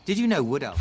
Did you know Wood Elf?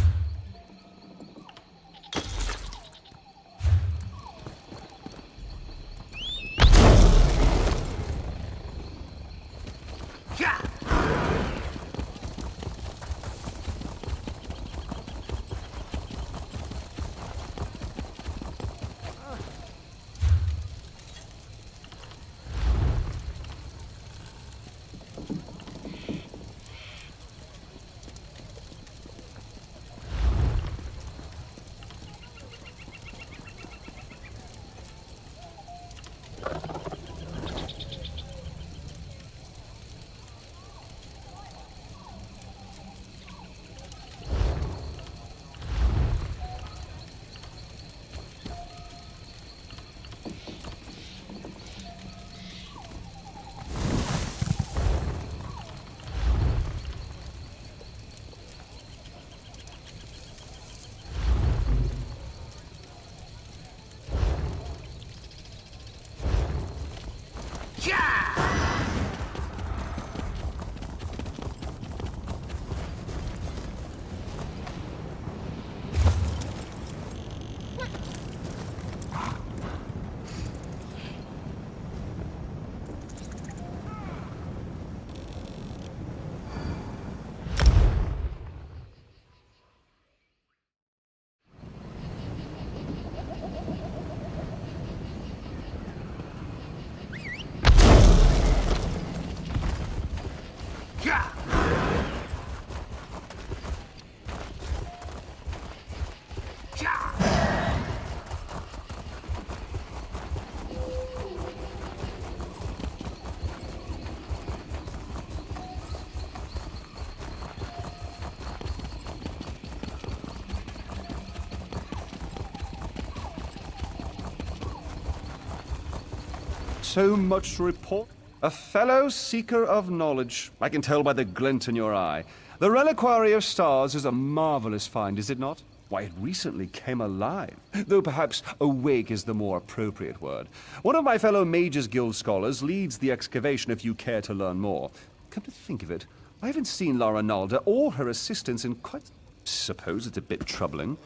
So much to report. A fellow seeker of knowledge. I can tell by the glint in your eye. The Reliquary of Stars is a marvelous find, is it not? Why, it recently came alive. Though perhaps awake is the more appropriate word. One of my fellow Mages Guild scholars leads the excavation if you care to learn more. Come to think of it, I haven't seen Lara Nalda or her assistants in quite... Suppose it's a bit troubling.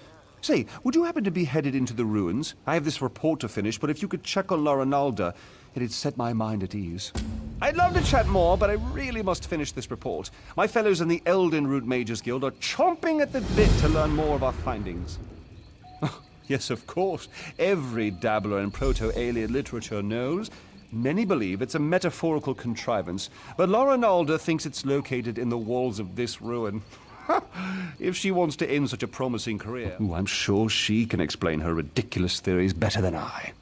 Say, would you happen to be headed into the ruins? I have this report to finish, but if you could check on Lara Nalda, it'd set my mind at ease. I'd love to chat more, but I really must finish this report. My fellows in the Elden Root Mages Guild are chomping at the bit to learn more of our findings. Yes, of course. Every dabbler in proto-alien literature knows. Many believe it's a metaphorical contrivance, but Lara Nalda thinks it's located in the walls of this ruin. If she wants to end such a promising career, I'm sure she can explain her ridiculous theories better than I.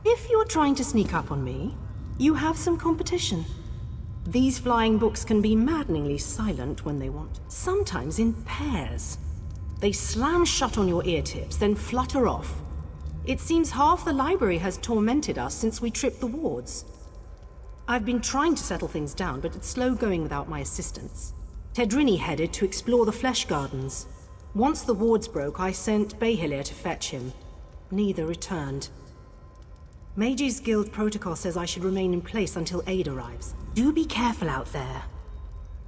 If you're trying to sneak up on me, you have some competition. These flying books can be maddeningly silent when they want, sometimes in pairs. They slam shut on your ear tips, then flutter off. It seems half the library has tormented us since we tripped the wards. I've been trying to settle things down, but it's slow going without my assistance. Tedrini headed to explore the Flesh Gardens. Once the wards broke, I sent Behilir to fetch him. Neither returned. Mages Guild protocol says I should remain in place until aid arrives. Do be careful out there.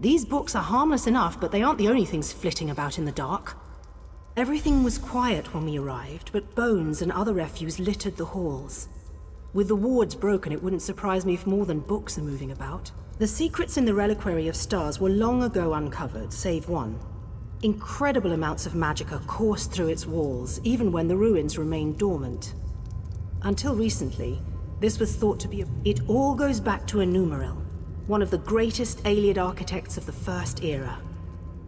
These books are harmless enough, but they aren't the only things flitting about in the dark. Everything was quiet when we arrived, but bones and other refuse littered the halls. With the wards broken, it wouldn't surprise me if more than books are moving about. The secrets in the Reliquary of Stars were long ago uncovered, save one. Incredible amounts of magicka coursed through its walls, even when the ruins remained dormant. Until recently, this was thought to be It all goes back to Enumeril, one of the greatest Ayleid architects of the First Era.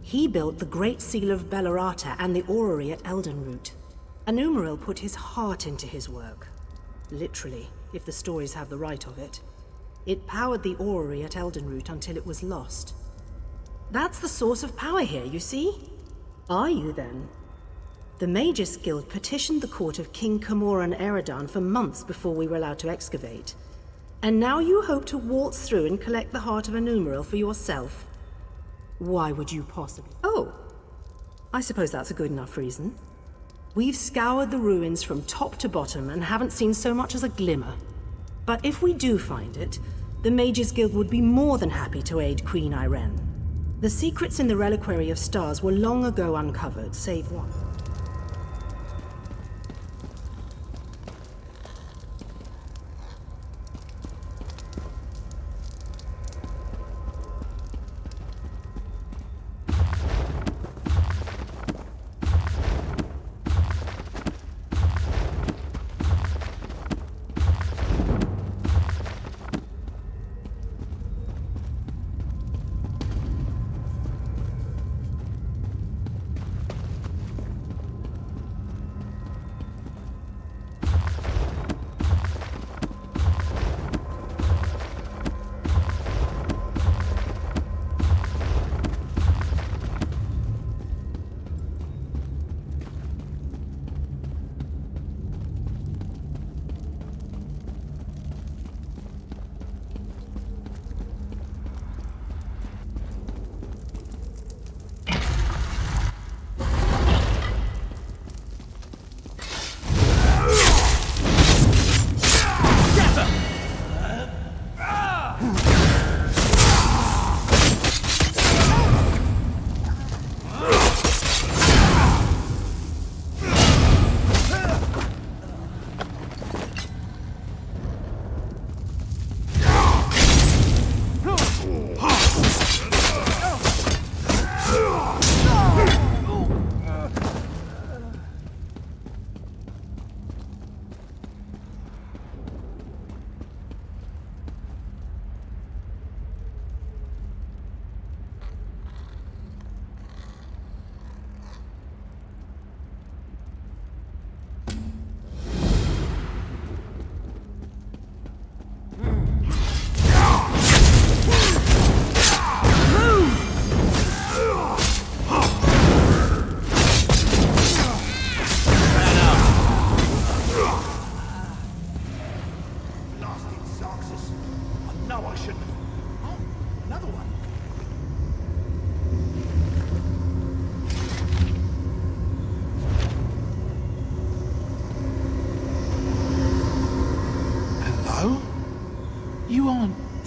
He built the Great Seal of Bellerata and the Orrery at Eldenroot. Enumeril put his heart into his work. Literally, if the stories have the right of it. It powered the Orrery at Eldenroot until it was lost. That's the source of power here, you see? Are you, then? The Magus Guild petitioned the court of King Camoran Eridan for months before we were allowed to excavate. And now you hope to waltz through and collect the heart of Enumeril for yourself? Why would you possibly? Oh, I suppose that's a good enough reason. We've scoured the ruins from top to bottom and haven't seen so much as a glimmer. But if we do find it, the Mages Guild would be more than happy to aid Queen Irene. The secrets in the Reliquary of Stars were long ago uncovered, save one.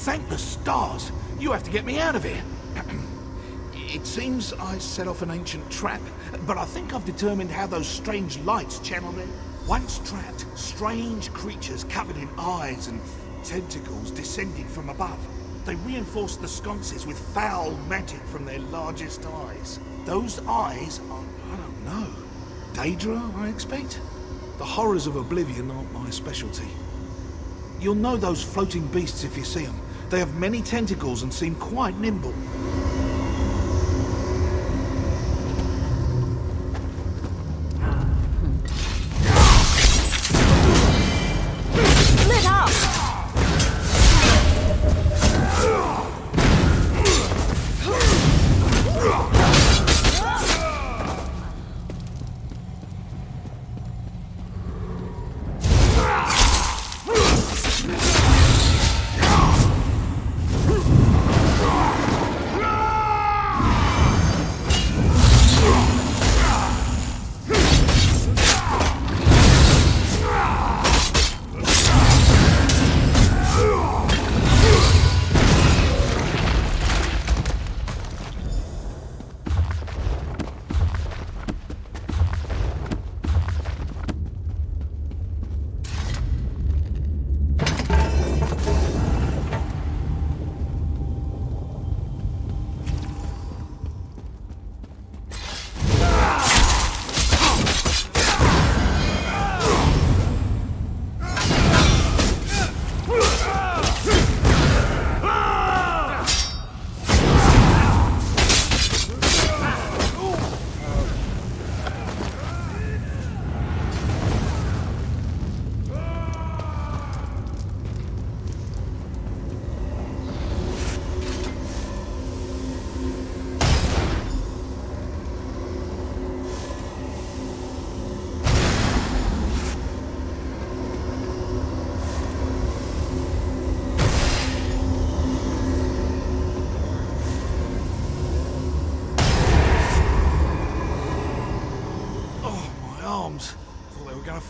Thank the stars! You have to get me out of here. It seems I set off an ancient trap, but I think I've determined how those strange lights channel me. Once trapped, strange creatures covered in eyes and tentacles descended from above. They reinforced the sconces with foul magic from their largest eyes. Those eyes are, I don't know, Daedra, I expect? The horrors of Oblivion aren't my specialty. You'll know those floating beasts if you see them. They have many tentacles and seem quite nimble.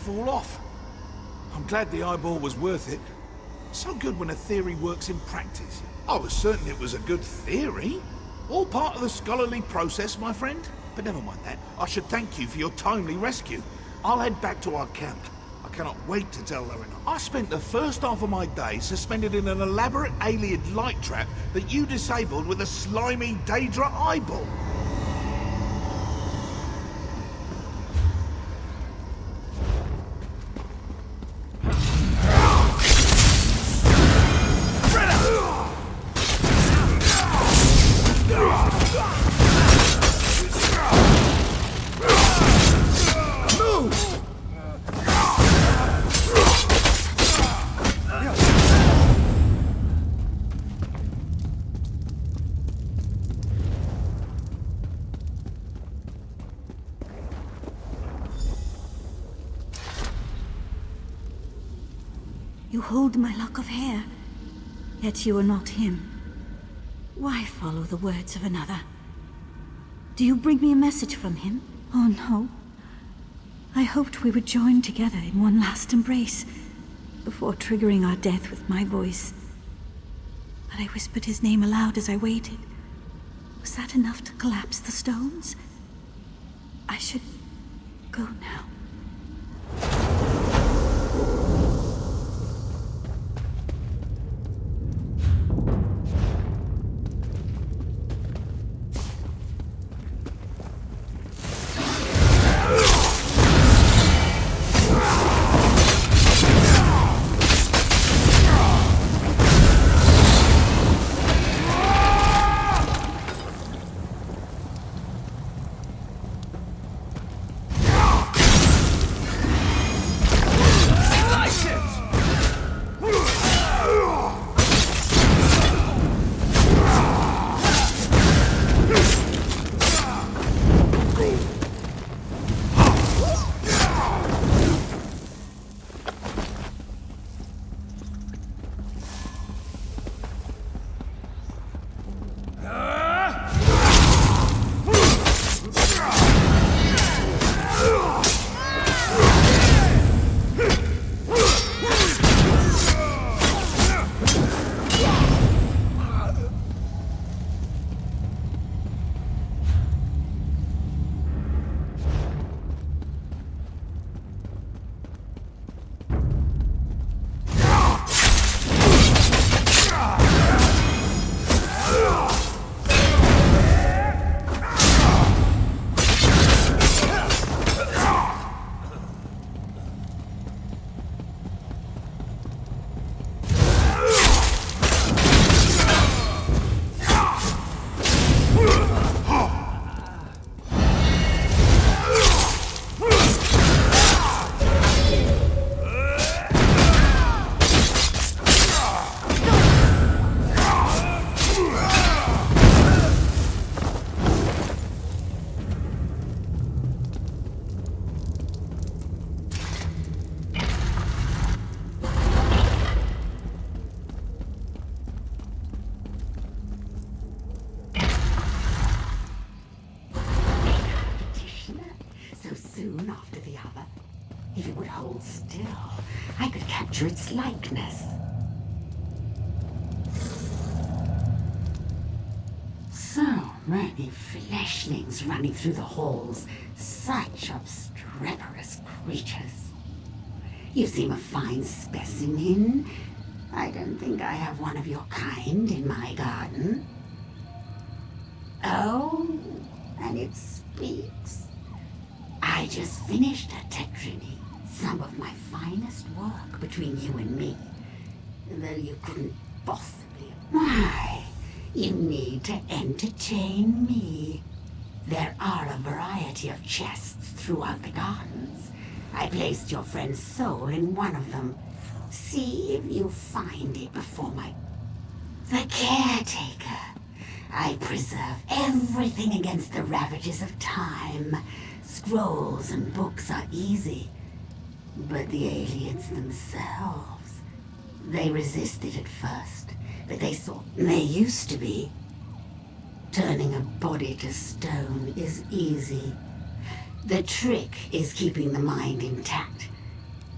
fall off. I'm glad the eyeball was worth it. So good when a theory works in practice. I was certain it was a good theory. All part of the scholarly process, my friend. But never mind that. I should thank you for your timely rescue. I'll head back to our camp. I cannot wait to tell Lorena. I spent the first half of my day suspended in an elaborate alien light trap that you disabled with a slimy Daedra eyeball. You hold my lock of hair, yet you are not him. Why follow the words of another? Do you bring me a message from him? Oh no. I hoped we would join together in one last embrace, before triggering our death with my voice. But I whispered his name aloud as I waited. Was that enough to collapse the stones? I should go now. If it would hold still, I could capture its likeness. So many fleshlings running through the halls. Such obstreperous creatures. You seem a fine specimen. I don't think I have one of your kind in my garden. Oh, and it speaks. I just finished a tetriny. Some of my finest work between you and me. Though you couldn't possibly. Why, you need to entertain me. There are a variety of chests throughout the gardens. I placed your friend's soul in one of them. See if you find it before my... The caretaker. I preserve everything against the ravages of time. Scrolls and books are easy. But the aliens themselves, they resisted at first, but they used to be. Turning a body to stone is easy. The trick is keeping the mind intact,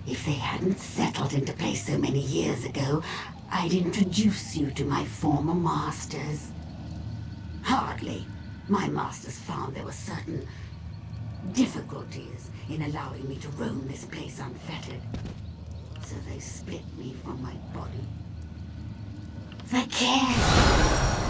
If they hadn't settled into place so many years ago, I'd introduce you to my former masters. Hardly. My masters found there were certain difficulties in allowing me to roam this place unfettered. So they split me from my body. For care.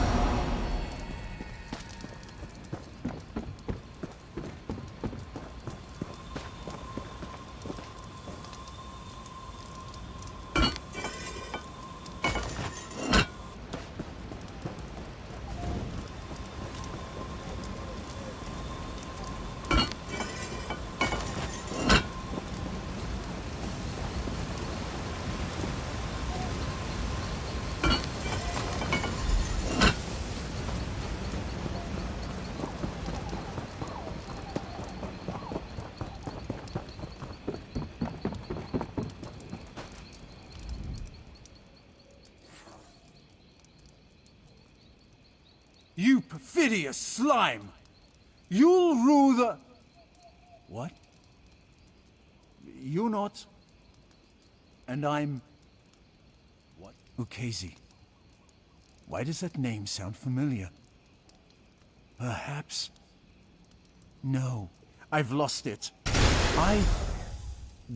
You perfidious slime! You'll rule the... What? You're not... And I'm... What? Ukezi. Why does that name sound familiar? Perhaps... No, I've lost it.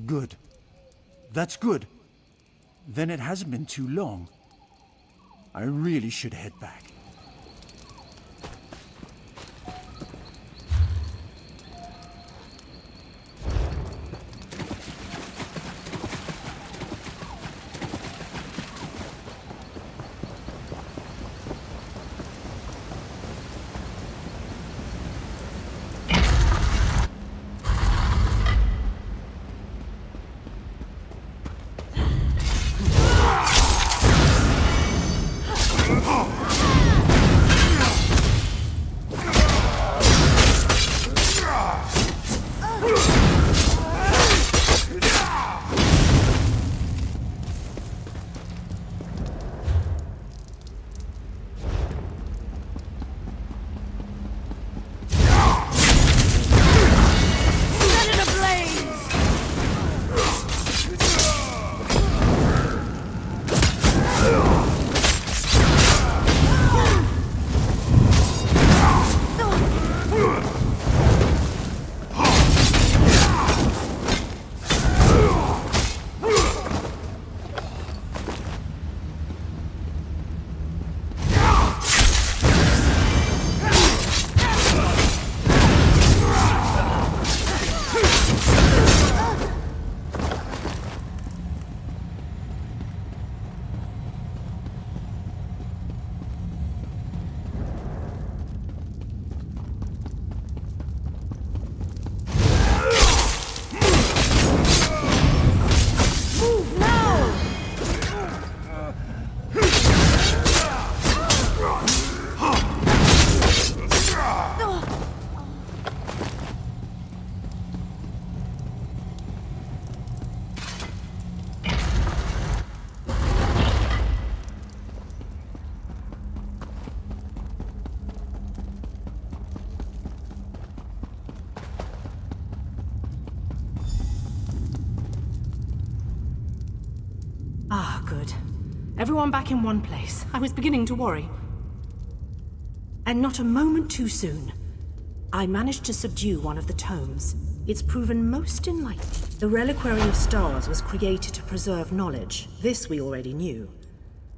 Good. That's good. Then it hasn't been too long. I really should head back. Ah, good. Everyone back in one place. I was beginning to worry. And not a moment too soon. I managed to subdue one of the tomes. It's proven most enlightening. The Reliquary of Stars was created to preserve knowledge. This we already knew.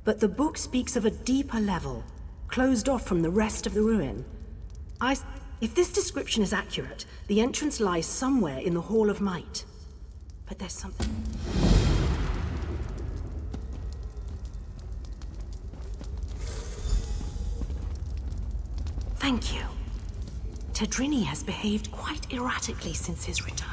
But the book speaks of a deeper level, closed off from the rest of the ruin. If this description is accurate, the entrance lies somewhere in the Hall of Might. But there's something... Thank you. Tedrini has behaved quite erratically since his return.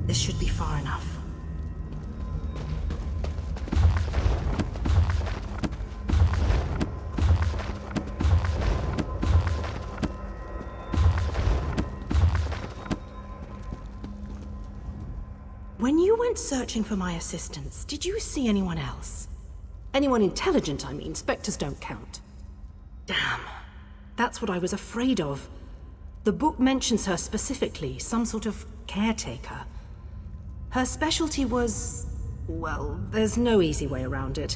This should be far enough. When you went searching for my assistance, did you see anyone else? Anyone intelligent, I mean. Spectres don't count. Damn. That's what I was afraid of. The book mentions her specifically, some sort of caretaker. Her specialty was... well, there's no easy way around it.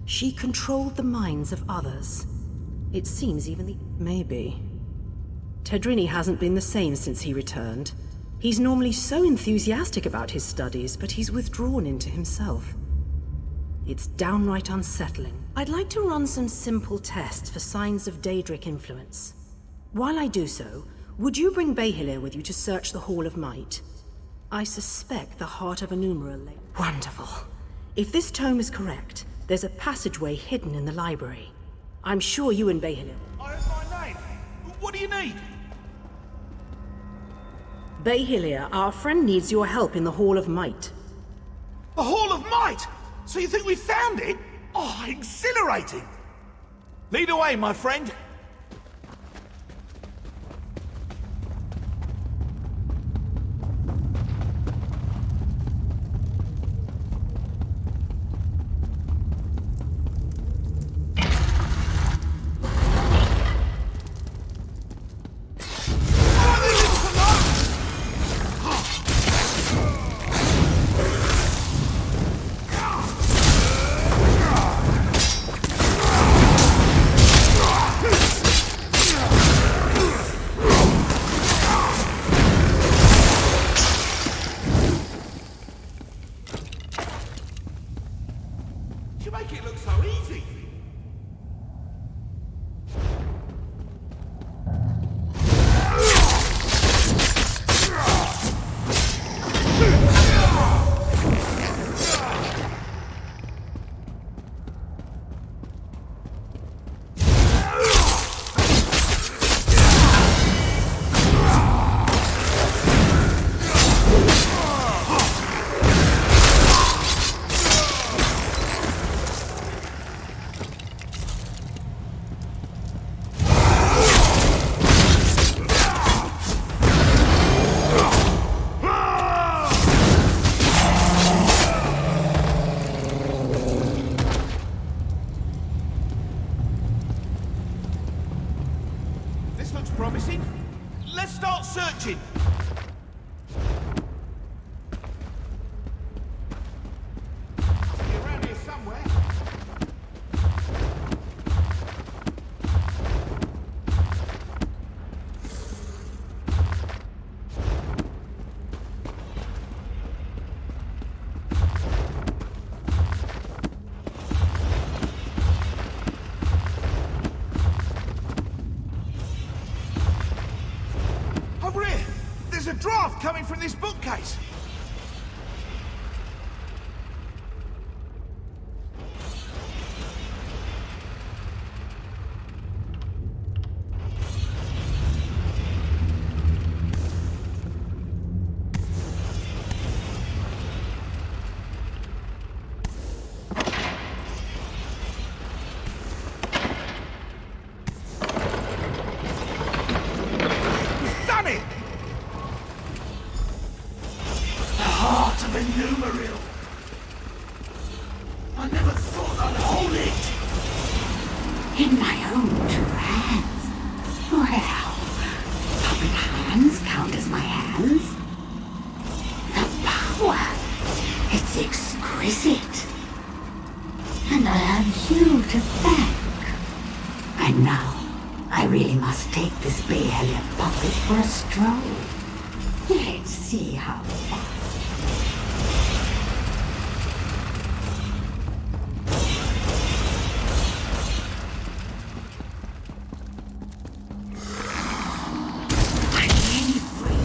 She controlled the minds of others. It seems even the... maybe. Tedrini hasn't been the same since he returned. He's normally so enthusiastic about his studies, but he's withdrawn into himself. It's downright unsettling. I'd like to run some simple tests for signs of Daedric influence. While I do so, would you bring Behilir with you to search the Hall of Might? I suspect the Heart of Enumera lay... Wonderful. If this tome is correct, there's a passageway hidden in the library. I'm sure you and Behilir... I have my name. What do you need? Behilir, our friend needs your help in the Hall of Might. The Hall of Might! So you think we found it? Oh, exhilarating! Lead away, my friend. You make it look so easy. This looks promising. Let's start searching. Must be around here somewhere. Over here! There's a draft coming from this bookcase! Done it! The Heart of Enumera. I never thought I'd hold it. In my own two hands. Well, puppet hands count as my hands. The power. It's exquisite. And I have you to thank. And now, I really must take this Behilir puppet for a stroll. Let's see how fast. I really bring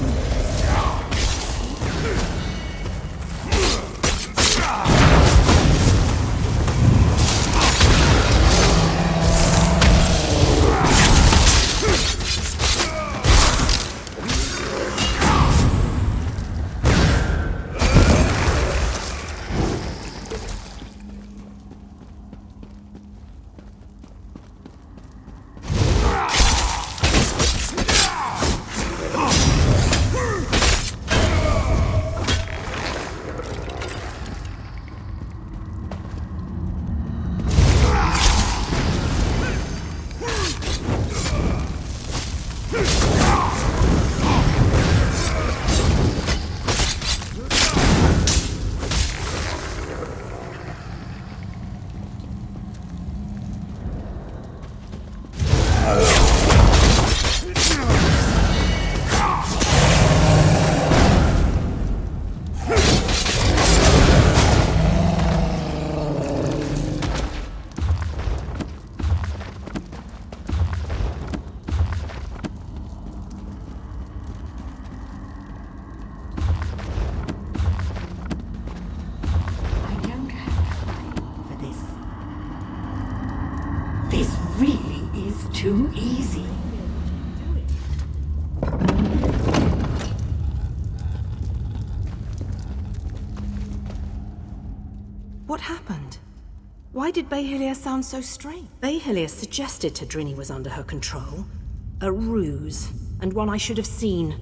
What happened? Why did Behelia sound so strange? Behelia suggested Tadrini was under her control. A ruse, and one I should have seen.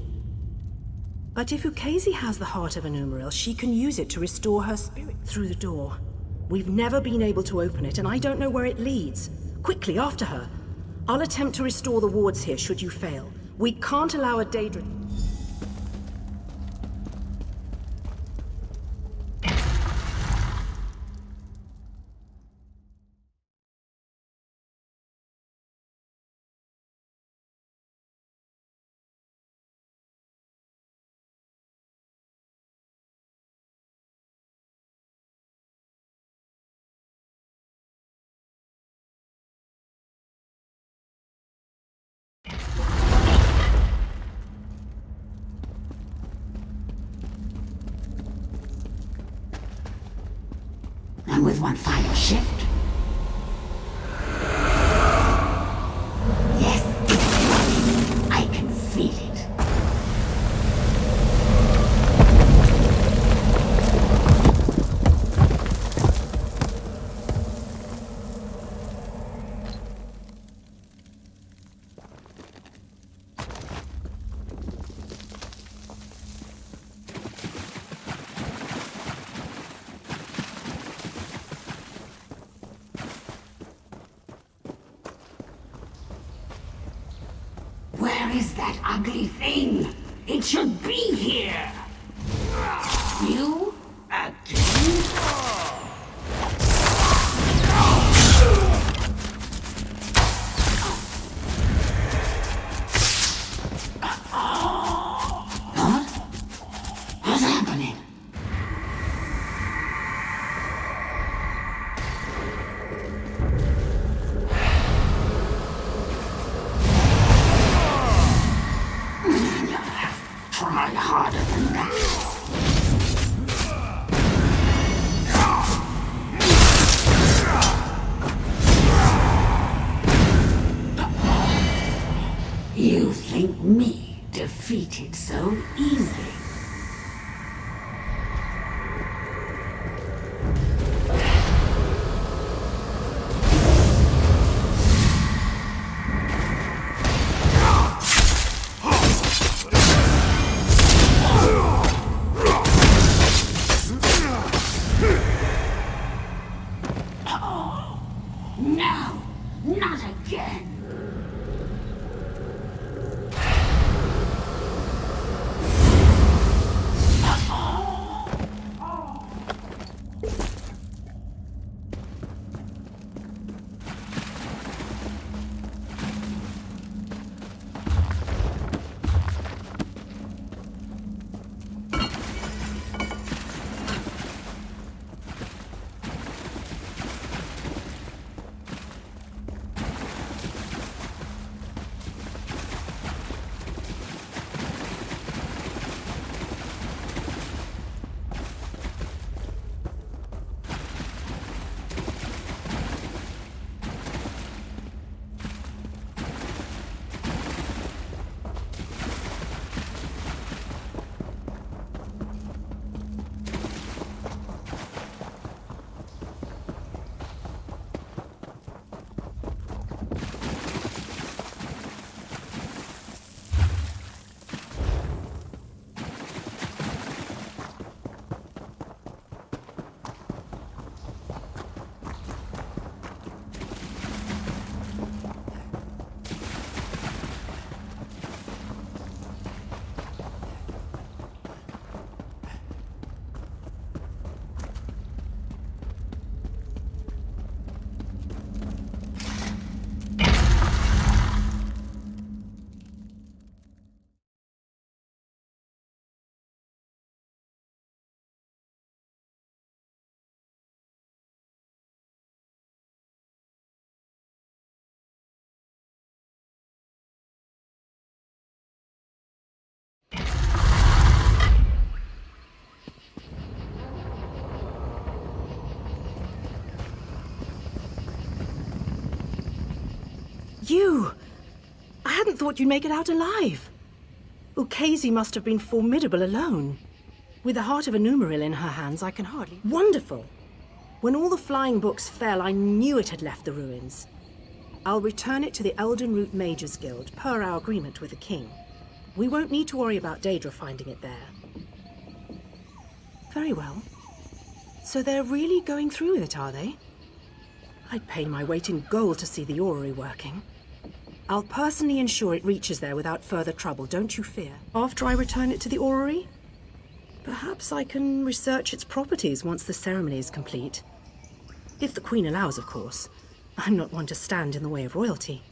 But if Ukezi has the heart of an Umaril, she can use it to restore her spirit through the door. We've never been able to open it, and I don't know where it leads. Quickly, after her. I'll attempt to restore the wards here should you fail. We can't allow a Daedra... And with one final shift. Yes, I can feel it. Where is that ugly thing? It should be here! You? Again? What? What's happening? Try harder than that. You think me defeated so easily? No, not again. You! I hadn't thought you'd make it out alive. Ukezi must have been formidable alone. With the heart of a Numeril in her hands, I can hardly... Wonderful! When all the flying books fell, I knew it had left the ruins. I'll return it to the Elden Root Mages Guild, per our agreement with the king. We won't need to worry about Daedra finding it there. Very well. So they're really going through with it, are they? I'd pay my weight in gold to see the orrery working. I'll personally ensure it reaches there without further trouble, don't you fear. After I return it to the orrery, perhaps I can research its properties once the ceremony is complete. If the Queen allows, of course. I'm not one to stand in the way of royalty.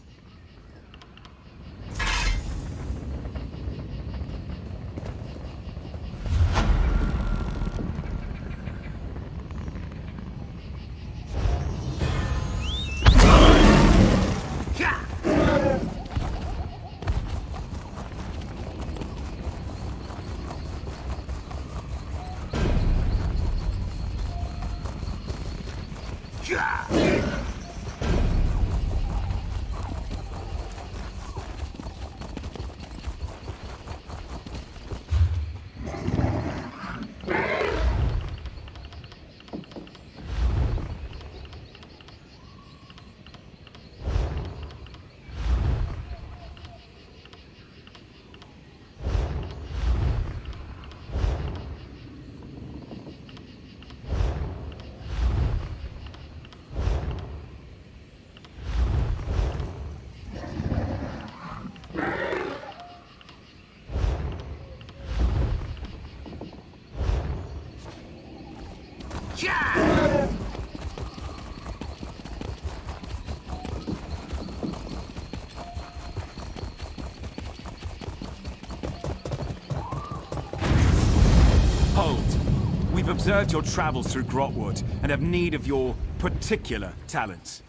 Hold. We've observed your travels through Grahtwood and have need of your particular talents.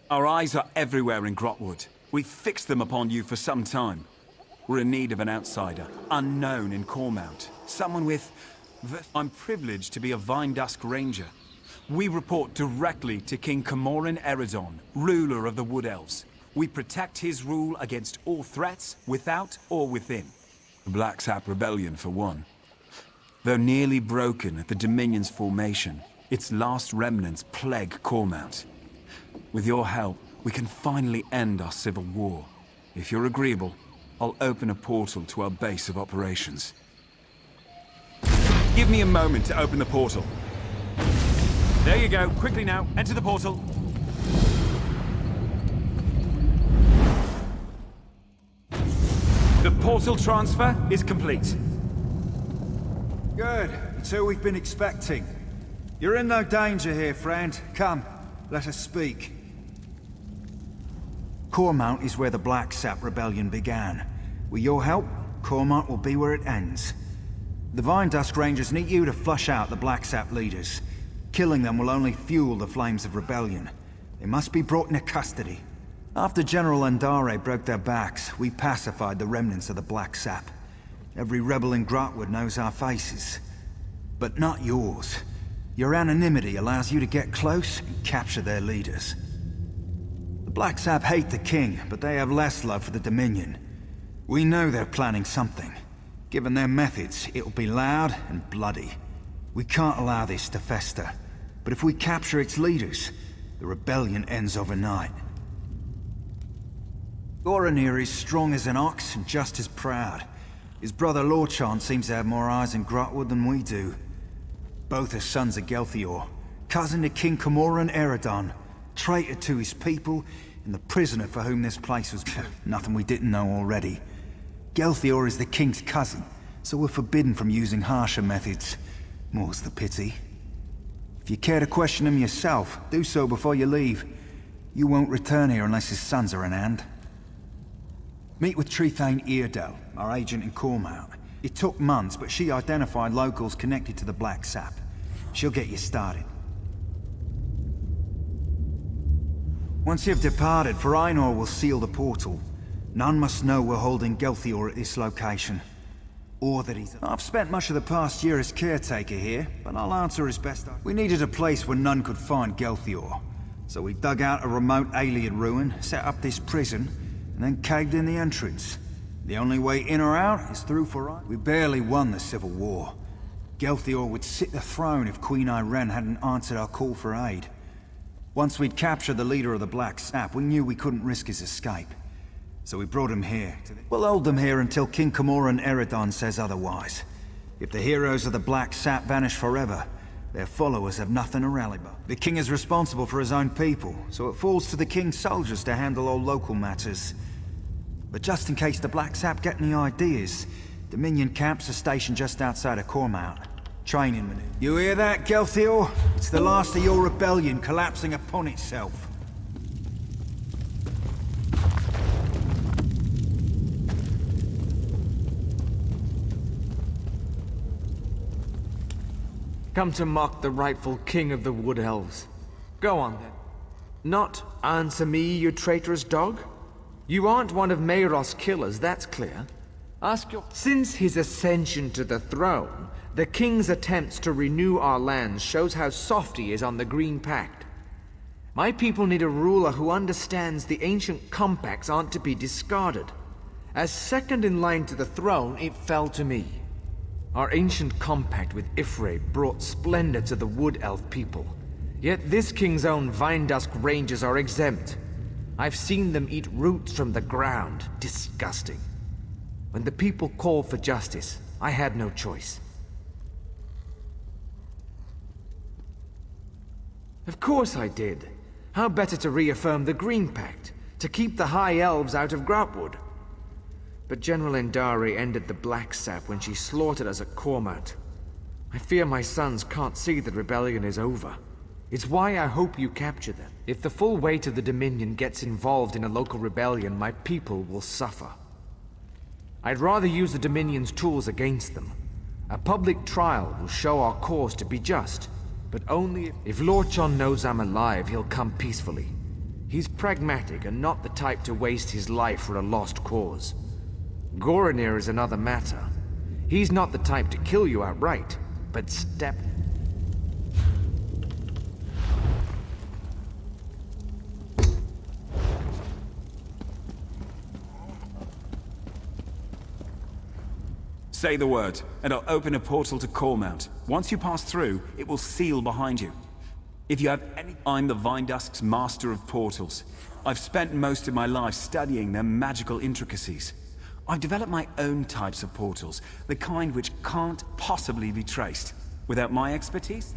Our eyes are everywhere in Grahtwood. We've fixed them upon you for some time. We're in need of an outsider, unknown in Cormount. Someone with... I'm privileged to be a Vindusk Ranger. We report directly to King Camoran Eredon, ruler of the Wood Elves. We protect his rule against all threats, without or within. The Black Sap Rebellion, for one. Though nearly broken at the Dominion's formation, its last remnants plague Cormount. With your help, we can finally end our civil war. If you're agreeable, I'll open a portal to our base of operations. Give me a moment to open the portal. There you go. Quickly now. Enter the portal. The portal transfer is complete. Good. It's who we've been expecting. You're in no danger here, friend. Come, let us speak. Cormount is where the Black Sap Rebellion began. With your help, Cormount will be where it ends. The Vindusk Rangers need you to flush out the Black Sap leaders. Killing them will only fuel the flames of rebellion. They must be brought into custody. After General Andare broke their backs, we pacified the remnants of the Black Sap. Every rebel in Grahtwood knows our faces. But not yours. Your anonymity allows you to get close and capture their leaders. The Black Sap hate the king, but they have less love for the Dominion. We know they're planning something. Given their methods, it'll be loud and bloody. We can't allow this to fester. But if we capture its leaders, the rebellion ends overnight. Goranir is strong as an ox and just as proud. His brother Lorchan seems to have more eyes in Grahtwood than we do. Both are sons of Gelthior, cousin to King Camoran Eredon, traitor to his people, and the prisoner for whom this place was built. Nothing we didn't know already. Gelthior is the king's cousin, so we're forbidden from using harsher methods. More's the pity. If you care to question him yourself, do so before you leave. You won't return here unless his sons are in hand. Meet with Trethane Eardell, our agent in Cormount. It took months, but she identified locals connected to the Black Sap. She'll get you started. Once you've departed, Ainur will seal the portal. None must know we're holding Gelthior at this location. Or that he's... I've spent much of the past year as caretaker here, but I'll answer as best I... We needed a place where none could find Gelthior. So we dug out a remote alien ruin, set up this prison, and then caved in the entrance. The only way in or out is through Ainur. We barely won the Civil War. Gelthior would sit the throne if Queen Irene hadn't answered our call for aid. Once we'd captured the leader of the Black Sap, we knew we couldn't risk his escape. So we brought him here. We'll hold them here until King Camoran Eredon says otherwise. If the heroes of the Black Sap vanish forever, their followers have nothing to rally by. The king is responsible for his own people, so it falls to the king's soldiers to handle all local matters. But just in case the Black Sap get any ideas, Dominion camps are stationed just outside of Cormount. Training maneuver. You hear that, Gelthior? It's the last of your rebellion collapsing upon itself. Come to mock the rightful king of the Wood Elves. Go on then. Not answer me, you traitorous dog? You aren't one of Mayros' killers, that's clear. Ask your... Since his ascension to the throne, the king's attempts to renew our lands shows how soft he is on the Green Pact. My people need a ruler who understands the ancient compacts aren't to be discarded. As second in line to the throne, it fell to me. Our ancient compact with Ifre brought splendor to the Wood Elf people. Yet this king's own Vindusk rangers are exempt. I've seen them eat roots from the ground. Disgusting. When the people called for justice, I had no choice. Of course I did. How better to reaffirm the Green Pact, to keep the High Elves out of Grahtwood. But General Endari ended the Black Sap when she slaughtered us at Cormount. I fear my sons can't see the rebellion is over. It's why I hope you capture them. If the full weight of the Dominion gets involved in a local rebellion, my people will suffer. I'd rather use the Dominion's tools against them. A public trial will show our cause to be just, but only if Lord John knows I'm alive, he'll come peacefully. He's pragmatic and not the type to waste his life for a lost cause. Goranir is another matter. He's not the type to kill you outright, but step... Say the word, and I'll open a portal to Cormount. Once you pass through, it will seal behind you. If you have any... I'm the Vindusk's master of portals. I've spent most of my life studying their magical intricacies. I've developed my own types of portals, the kind which can't possibly be traced. Without my expertise?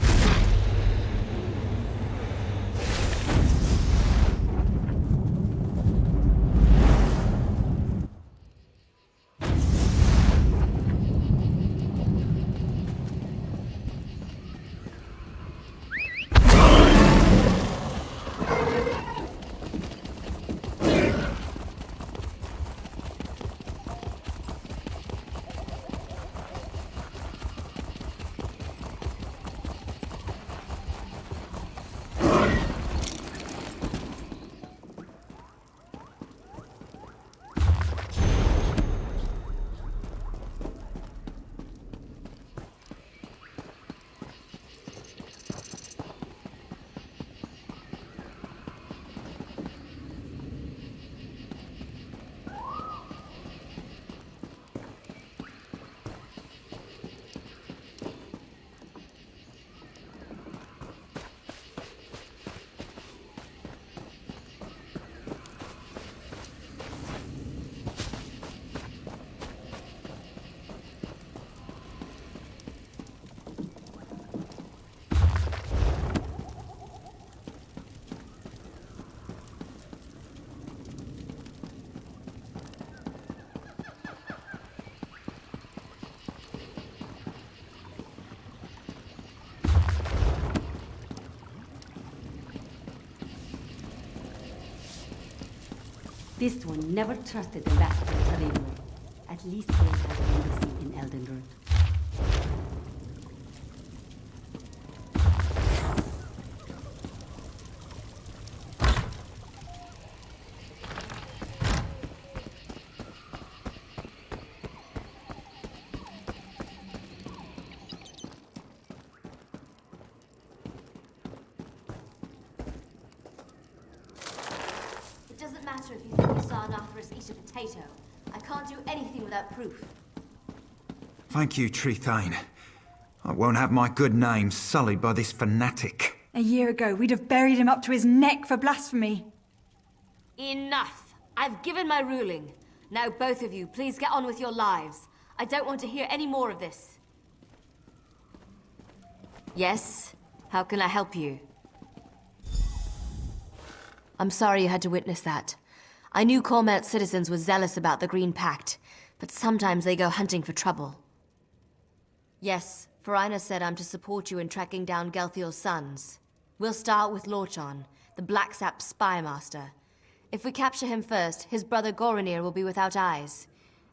This one never trusted Ambassador Tarimur. At least he has an embassy in Eldenroot. It doesn't matter if you think we saw Nothris eat a potato. I can't do anything without proof. Thank you, Trethane. I won't have my good name sullied by this fanatic. A year ago, we'd have buried him up to his neck for blasphemy. Enough! I've given my ruling. Now both of you, please get on with your lives. I don't want to hear any more of this. Yes? How can I help you? I'm sorry you had to witness that. I knew Cormelt's citizens were zealous about the Green Pact, but sometimes they go hunting for trouble. Yes, Farina said I'm to support you in tracking down Gelthiel's sons. We'll start with Lorchon, the Black Sap spy master. If we capture him first, his brother Goronir will be without eyes.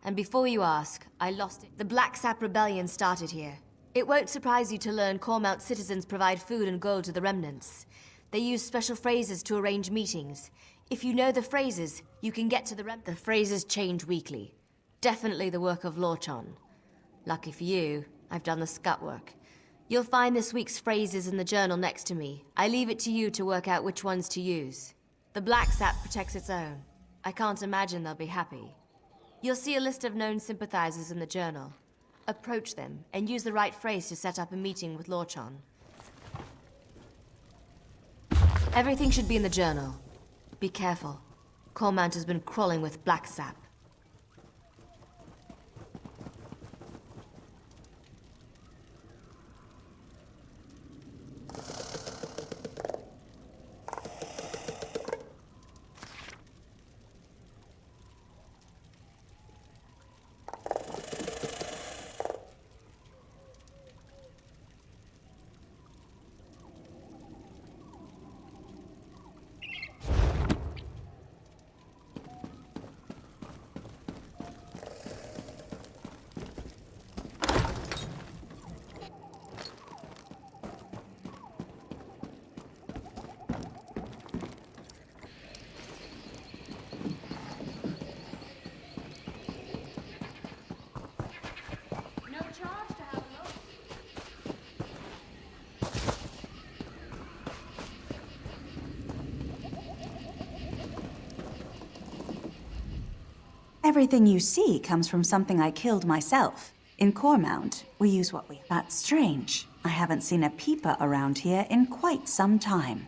And before you ask, I lost it. The Black Sap Rebellion started here. It won't surprise you to learn Cormelt citizens provide food and gold to the remnants. They use special phrases to arrange meetings. If you know the phrases, you can get to the The phrases change weekly. Definitely the work of Lorchon. Lucky for you, I've done the scut work. You'll find this week's phrases in the journal next to me. I leave it to you to work out which ones to use. The Black Sap protects its own. I can't imagine they'll be happy. You'll see a list of known sympathizers in the journal. Approach them, and use the right phrase to set up a meeting with Lorchon. Everything should be in the journal. Be careful. Cormant has been crawling with Black Sap. Everything you see comes from something I killed myself. In Cormount, we use what we... That's strange. I haven't seen a peeper around here in quite some time.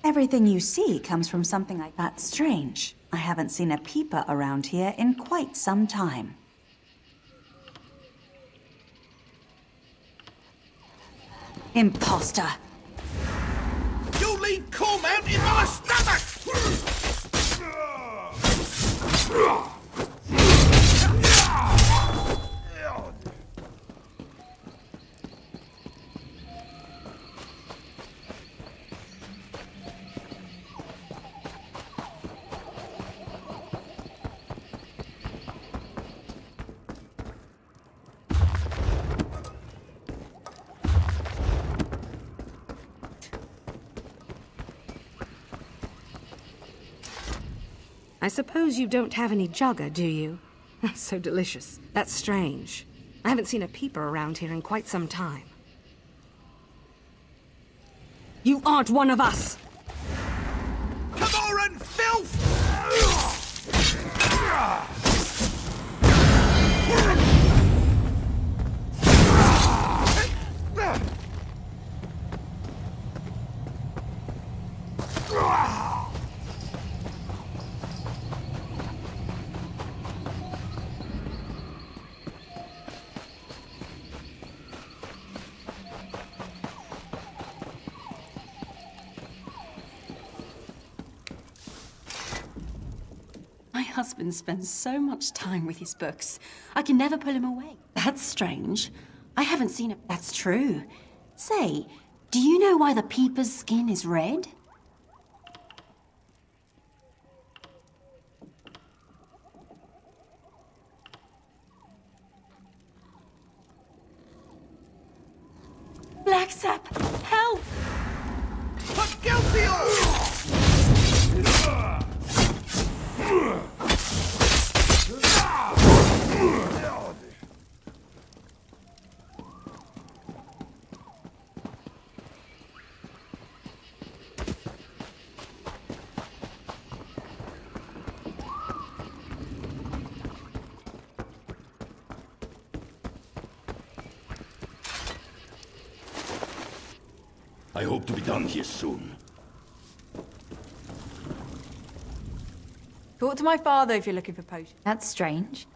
Everything you see comes from something like... That's strange. I haven't seen a peeper around here in quite some time. Imposter! You leave Cormount in my stomach! I suppose you don't have any jugger, do you? So delicious. That's strange. I haven't seen a peeper around here in quite some time. You aren't one of us! Camoran filth! My husband spends so much time with his books. I can never pull him away. That's strange. I haven't seen it. That's true. Say, do you know why the peeper's skin is red? I hope to be done here soon. Talk to my father if you're looking for potions. That's strange.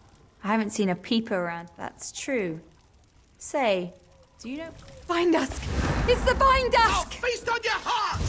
I haven't seen a peeper around. That's true. Say, do you know... Vine Dusk! It's the Vine Dusk! Feast on your heart!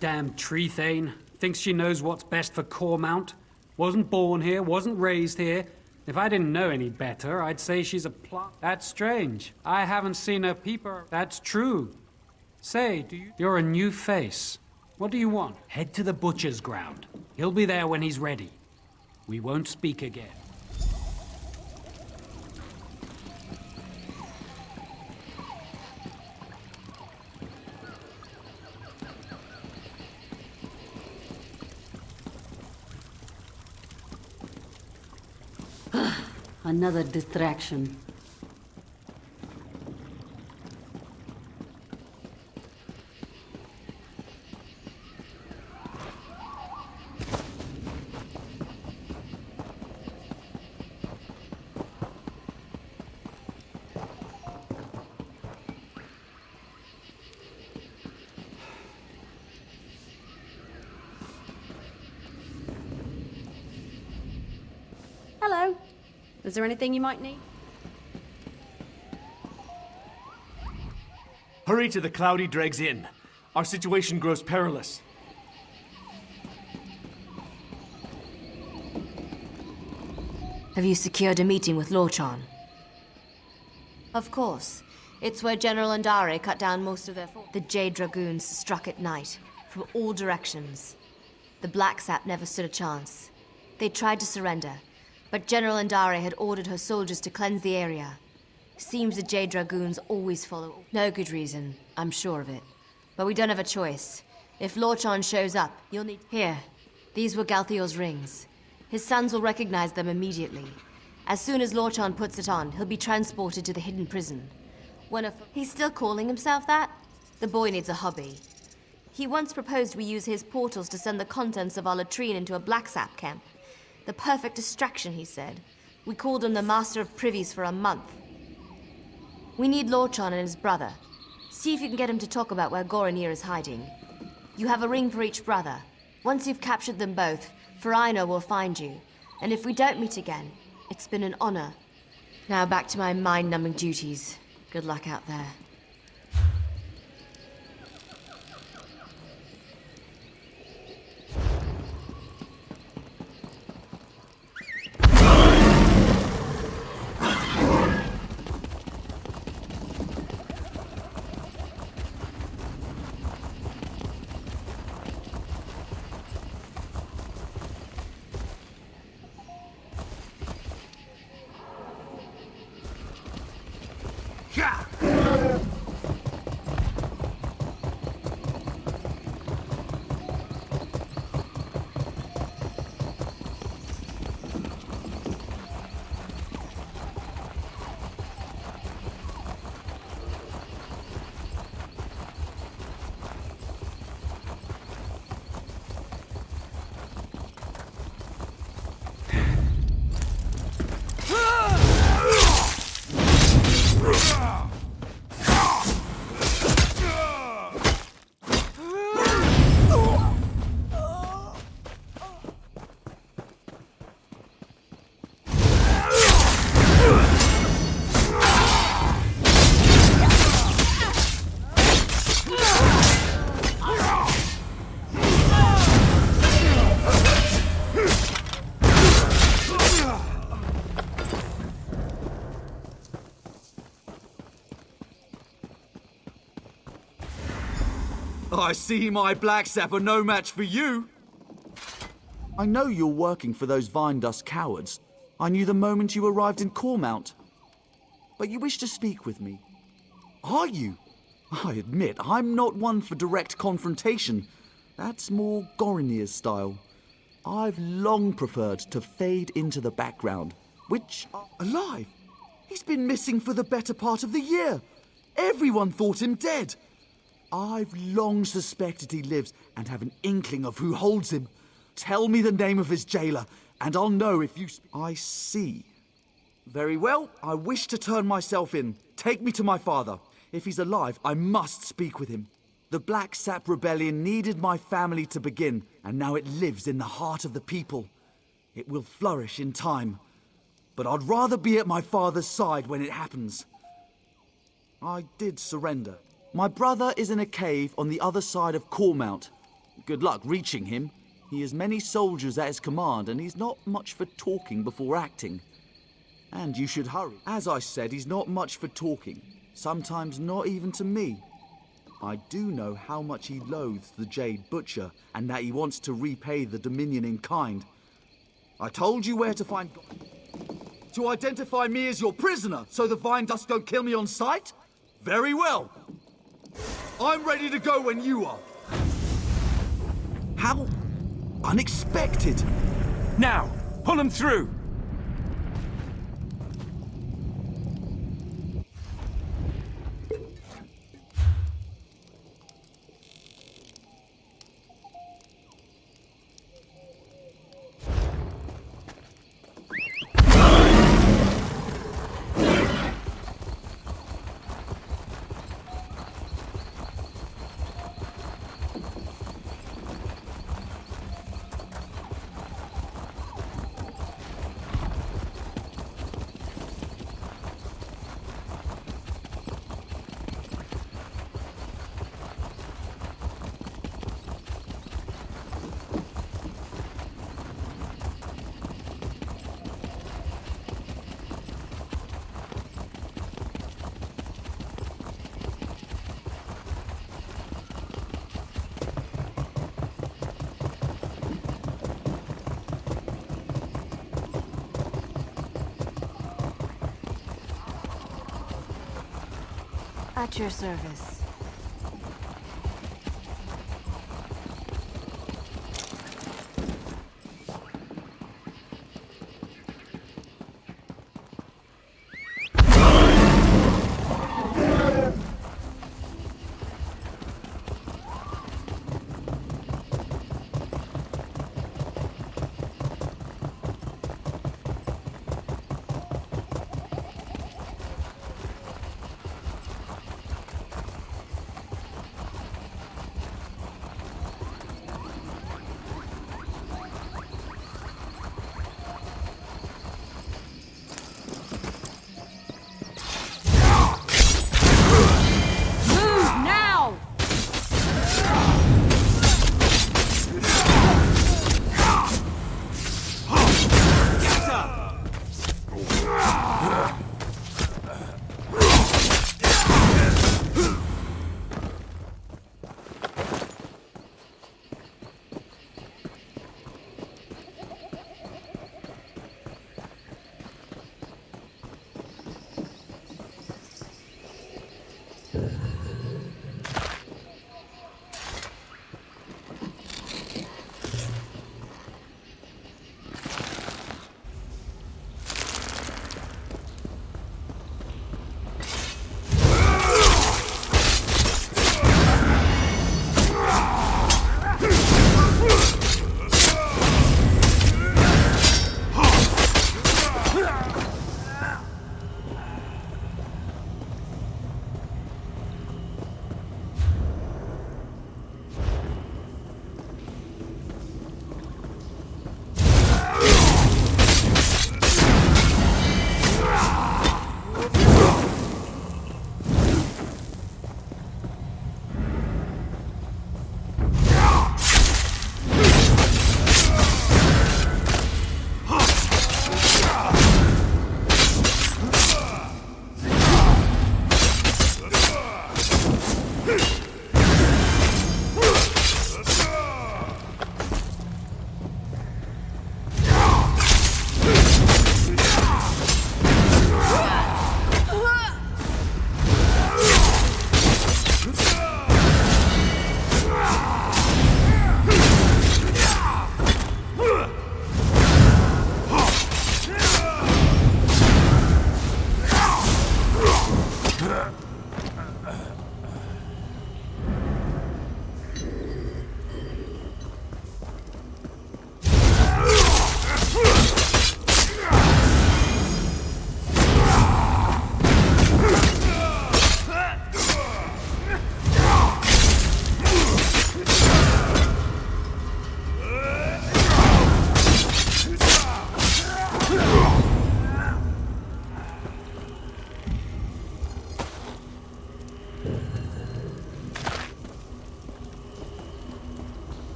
Damn tree thane. Thinks she knows what's best for Cormount. Wasn't born here, wasn't raised here. If I didn't know any better, I'd say she's a plot. That's strange. I haven't seen a peeper. That's true. Say, You're a new face. What do you want? Head to the butcher's ground. He'll be there when he's ready. We won't speak again. Another distraction. Hello. Is there anything you might need? Hurry to the Cloudy Dregs Inn. Our situation grows perilous. Have you secured a meeting with Lorchan? Of course. It's where General Andare cut down most of their forces. The Jade Dragoons struck at night, from all directions. The Black Sap never stood a chance. They tried to surrender, but General Andare had ordered her soldiers to cleanse the area. Seems the Jade Dragoons always follow. No good reason, I'm sure of it. But we don't have a choice. If Lorchan shows up, you'll need... Here, these were Galthior's rings. His sons will recognize them immediately. As soon as Lorchan puts it on, he'll be transported to the hidden prison. He's still calling himself that? The boy needs a hobby. He once proposed we use his portals to send the contents of our latrine into a Black Sap camp. The perfect distraction, he said. We called him the Master of Privies for a month. We need Lorchan and his brother. See if you can get him to talk about where Goronir is hiding. You have a ring for each brother. Once you've captured them both, Farino will find you. And if we don't meet again, it's been an honor. Now back to my mind-numbing duties. Good luck out there. I see my black sap are no match for you. I know you're working for those Vine Dust cowards. I knew the moment you arrived in Cormount. But you wish to speak with me. Are you? I admit, I'm not one for direct confrontation. That's more Gorinir's style. I've long preferred to fade into the background, which... Alive? He's been missing for the better part of the year. Everyone thought him dead. I've long suspected he lives and have an inkling of who holds him. Tell me the name of his jailer, and I'll know if you... I see. Very well, I wish to turn myself in. Take me to my father. If he's alive, I must speak with him. The Black Sap Rebellion needed my family to begin, and now it lives in the heart of the people. It will flourish in time. But I'd rather be at my father's side when it happens. I did surrender. My brother is in a cave on the other side of Cormount. Good luck reaching him. He has many soldiers at his command, and he's not much for talking before acting. And you should hurry. As I said, he's not much for talking. Sometimes not even to me. I do know how much he loathes the Jade Butcher, and that he wants to repay the Dominion in kind. I told you where to find... To identify me as your prisoner, so the Vine Dust don't kill me on sight? Very well. I'm ready to go when you are. How unexpected. Now, pull him through. At your service.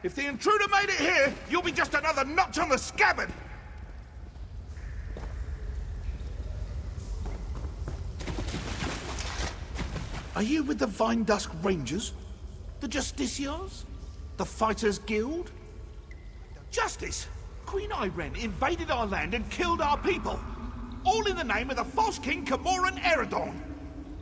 If the intruder made it here, you'll be just another notch on the scabbard! Are you with the Vine Dusk Rangers? The Justiciars? The Fighters Guild? Justice! Queen Iren invaded our land and killed our people! All in the name of the false king Camoran Eredon!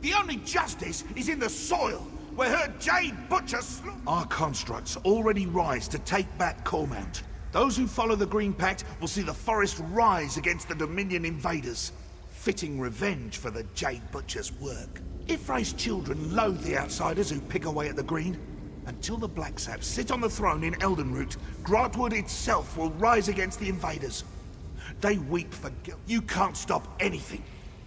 The only justice is in the soil, where her Jade Butcher Our constructs already rise to take back Cormount. Those who follow the Green Pact will see the forest rise against the Dominion invaders. Fitting revenge for the Jade Butcher's work. Ifray's children loathe the outsiders who pick away at the Green. Until the Black Saps sit on the throne in Eldenroot, Grahtwood itself will rise against the invaders. They weep for guilt. You can't stop anything.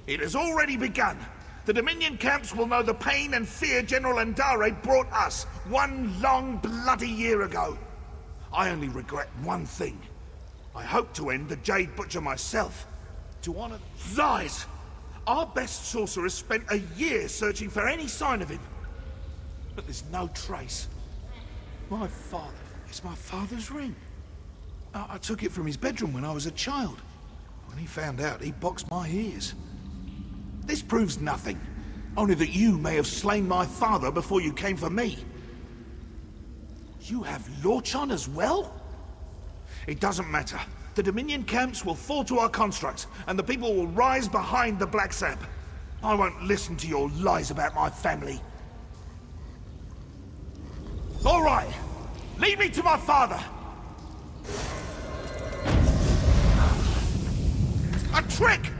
It has already begun. The Dominion camps will know the pain and fear General Andare brought us one long bloody year ago. I only regret one thing. I hope to end the Jade Butcher myself. To honor... Lies! Our best sorcerer spent a year searching for any sign of him. But there's no trace. My father... It's my father's ring. I took it from his bedroom when I was a child. When he found out, he boxed my ears. This proves nothing. Only that you may have slain my father before you came for me. You have Lorchon as well? It doesn't matter. The Dominion camps will fall to our constructs, and the people will rise behind the Black Sap. I won't listen to your lies about my family. All right! Lead me to my father! A trick!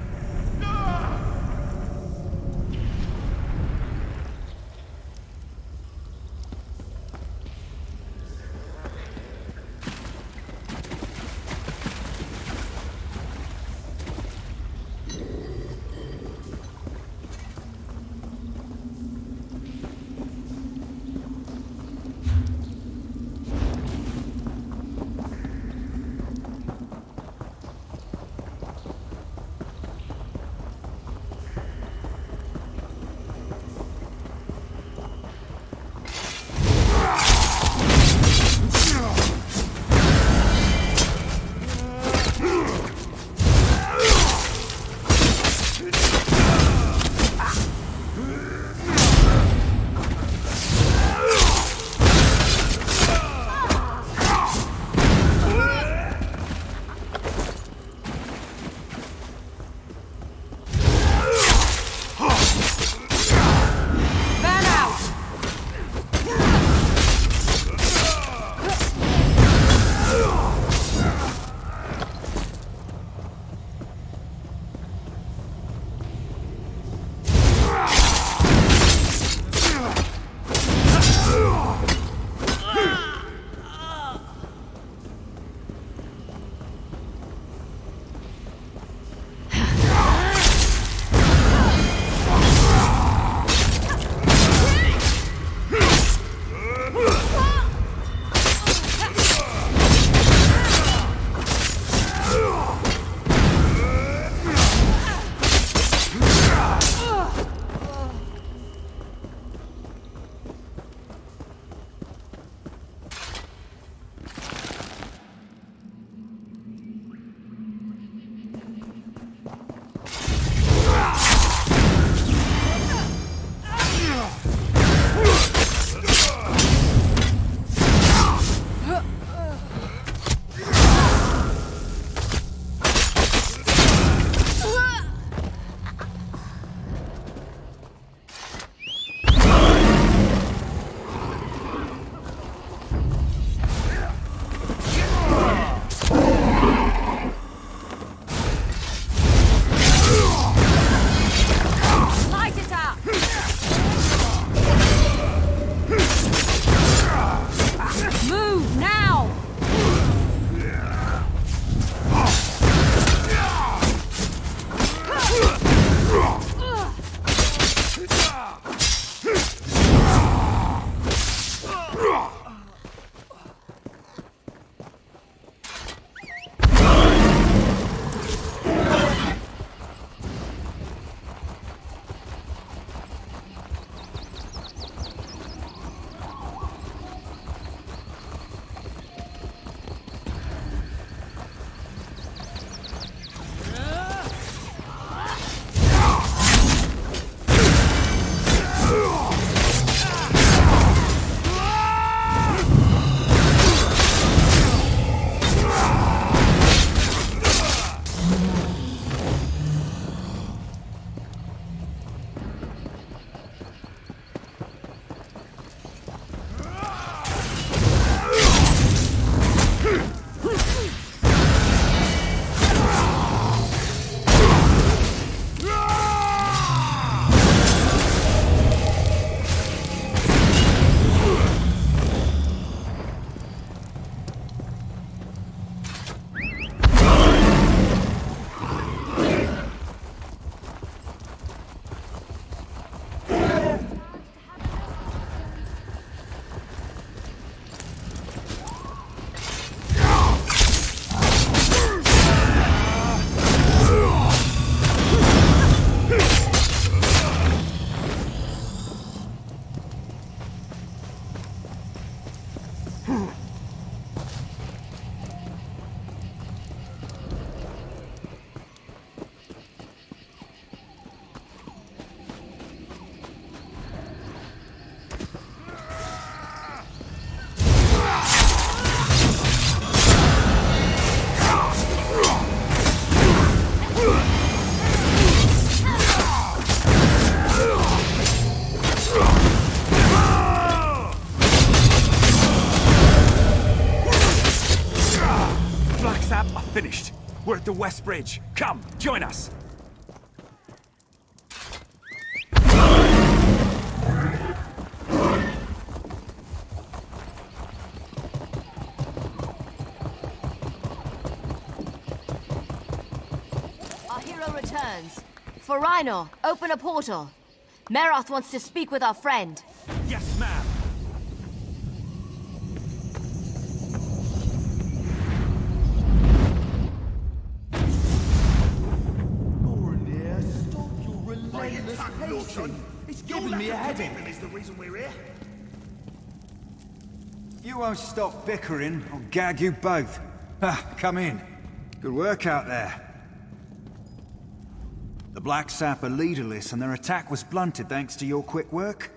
the West Bridge. Come, join us. Our hero returns. For Rhino, open a portal. Meroth wants to speak with our friend. Yes, ma'am. It's giving me a headache. Is the reason we're here? You won't stop bickering, I'll gag you both. Come in. Good work out there. The Black Sap are leaderless and their attack was blunted thanks to your quick work.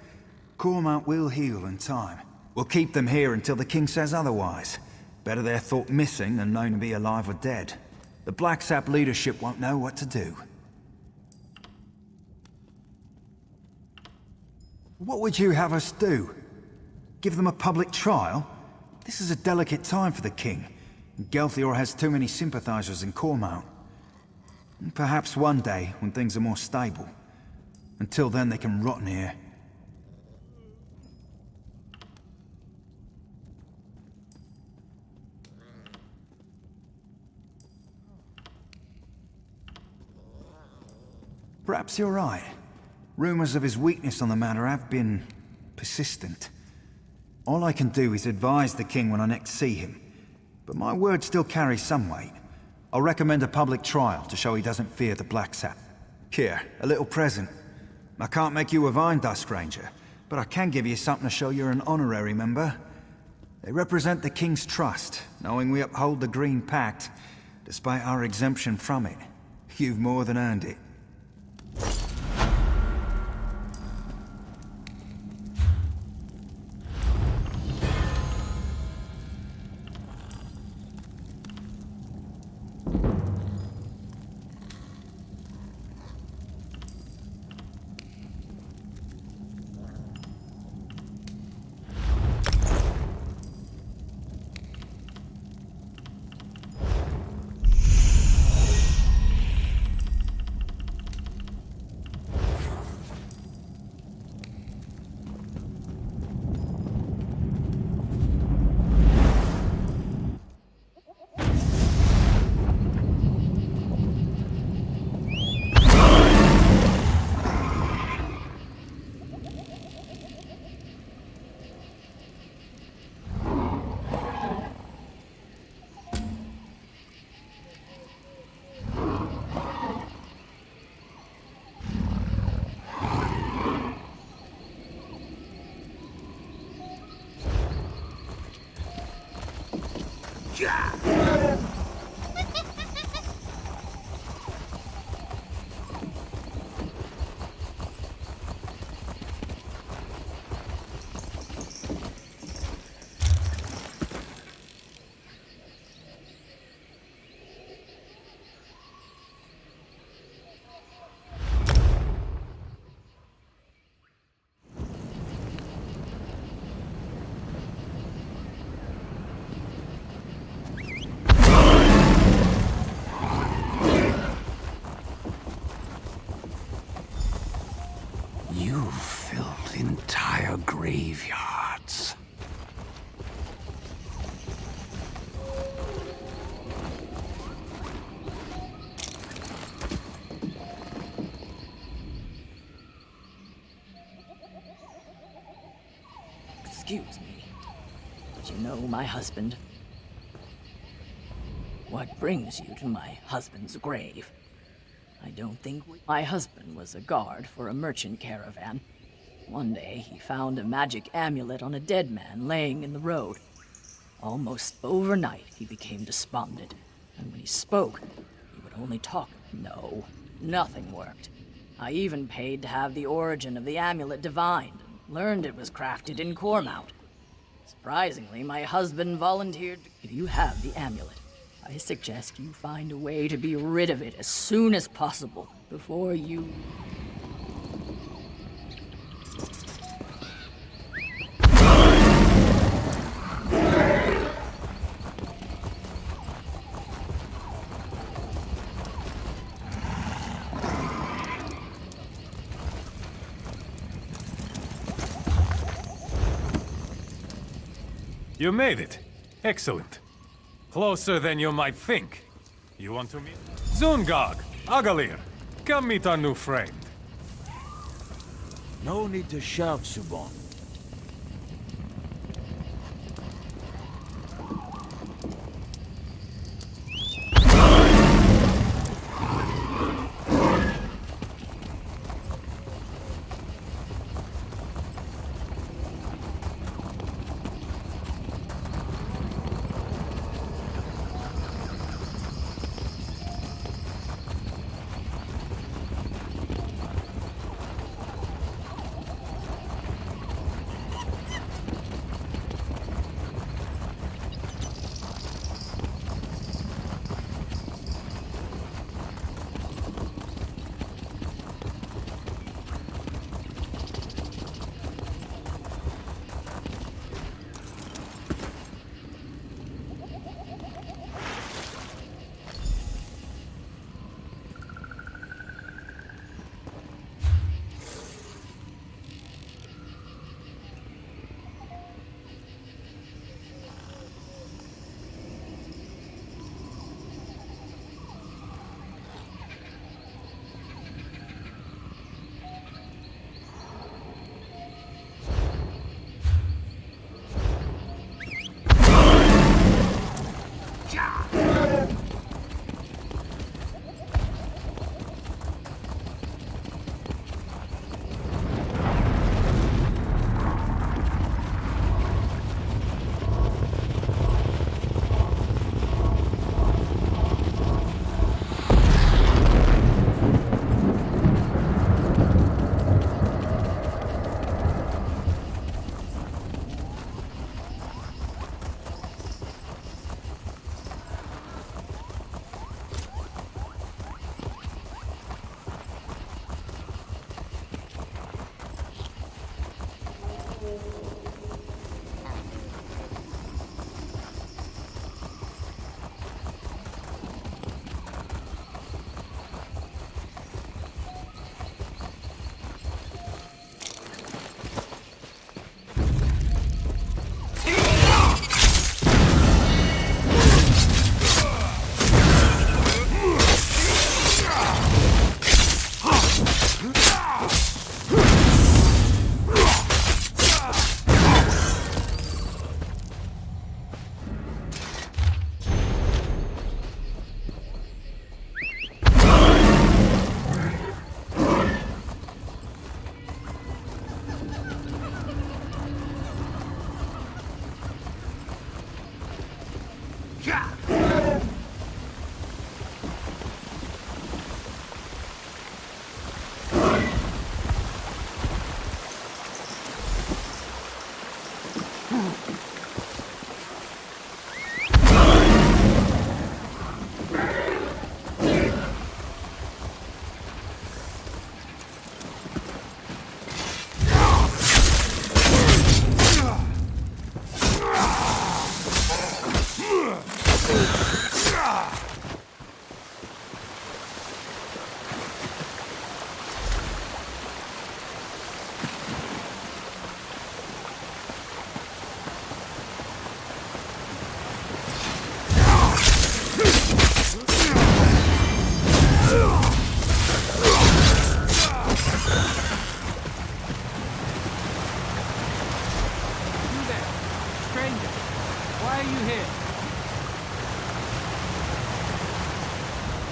Cormount will heal in time. We'll keep them here until the king says otherwise. Better they're thought missing than known to be alive or dead. The Black Sap leadership won't know what to do. What would you have us do? Give them a public trial? This is a delicate time for the king. Gelthior has too many sympathizers in Cormount. Perhaps one day, when things are more stable. Until then, they can rot in here. Perhaps you're right. Rumors of his weakness on the matter have been persistent. All I can do is advise the king when I next see him. But my word still carries some weight. I'll recommend a public trial to show he doesn't fear the Black Sap. Here, a little present. I can't make you a Vine Dust Ranger, but I can give you something to show you're an honorary member. They represent the king's trust, knowing we uphold the Green Pact, despite our exemption from it. You've more than earned it. You've filled entire graveyards. Excuse me. Did you know my husband? What brings you to my husband's grave? I don't think my husband was a guard for a merchant caravan. One day, he found a magic amulet on a dead man laying in the road. Almost overnight, he became despondent, and when he spoke, he would only talk. No, nothing worked. I even paid to have the origin of the amulet divined, and learned it was crafted in Cormount. Surprisingly, my husband volunteered. If you have the amulet, I suggest you find a way to be rid of it as soon as possible, before you... You made it. Excellent. Closer than you might think. You want to meet? Zungog, Agalir, come meet our new friend. No need to shout, Subon.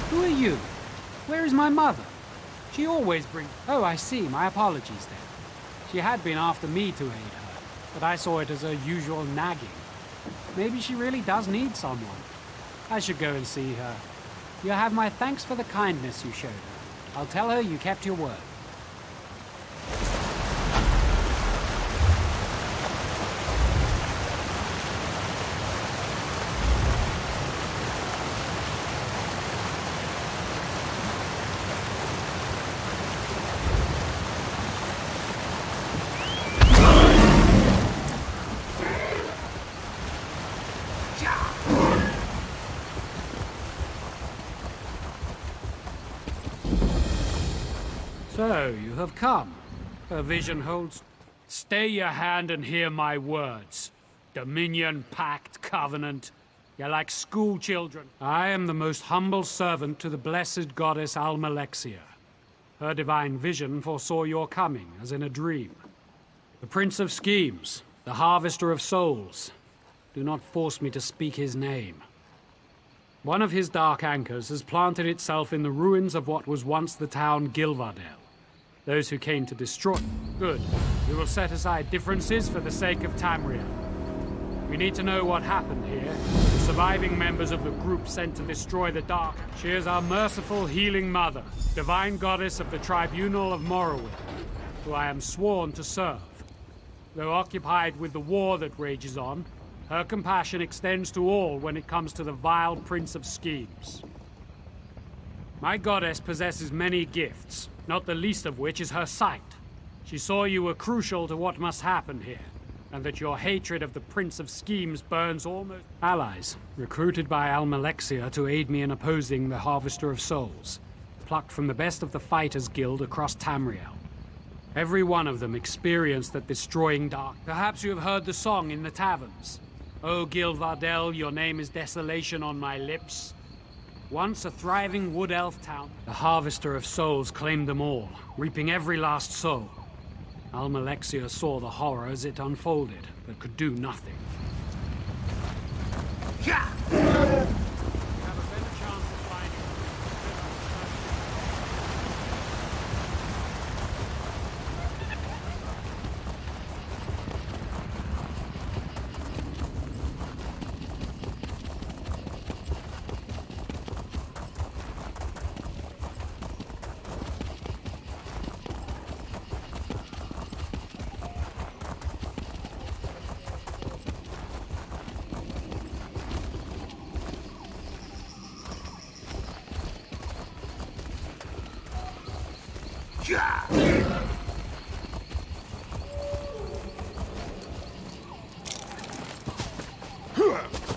Who are you? Where is my mother? She always brings... Oh, I see. My apologies then. She had been after me to aid her, but I saw it as her usual nagging. Maybe she really does need someone. I should go and see her. You have my thanks for the kindness you showed her. I'll tell her you kept your word. So, you have come. Her vision holds... Stay your hand and hear my words. Dominion, pact, covenant. You're like school children. I am the most humble servant to the blessed goddess Almalexia. Her divine vision foresaw your coming, as in a dream. The Prince of Schemes, the Harvester of Souls. Do not force me to speak his name. One of his dark anchors has planted itself in the ruins of what was once the town Gilvardel. Those who came to destroy... Good. We will set aside differences for the sake of Tamriel. We need to know what happened here. The surviving members of the group sent to destroy the Dark. She is our merciful, healing mother, divine goddess of the Tribunal of Morrowind, who I am sworn to serve. Though occupied with the war that rages on, her compassion extends to all when it comes to the vile Prince of Schemes. My goddess possesses many gifts, not the least of which is her sight. She saw you were crucial to what must happen here, and that your hatred of the Prince of Schemes burns almost... Allies, recruited by Almalexia to aid me in opposing the Harvester of Souls, plucked from the best of the Fighters Guild across Tamriel. Every one of them experienced that destroying dark. Perhaps you have heard the song in the taverns. O Gilvardel, your name is desolation on my lips. Once a thriving wood elf town, the Harvester of Souls claimed them all, reaping every last soul. Almalexia saw the horror as it unfolded, but could do nothing.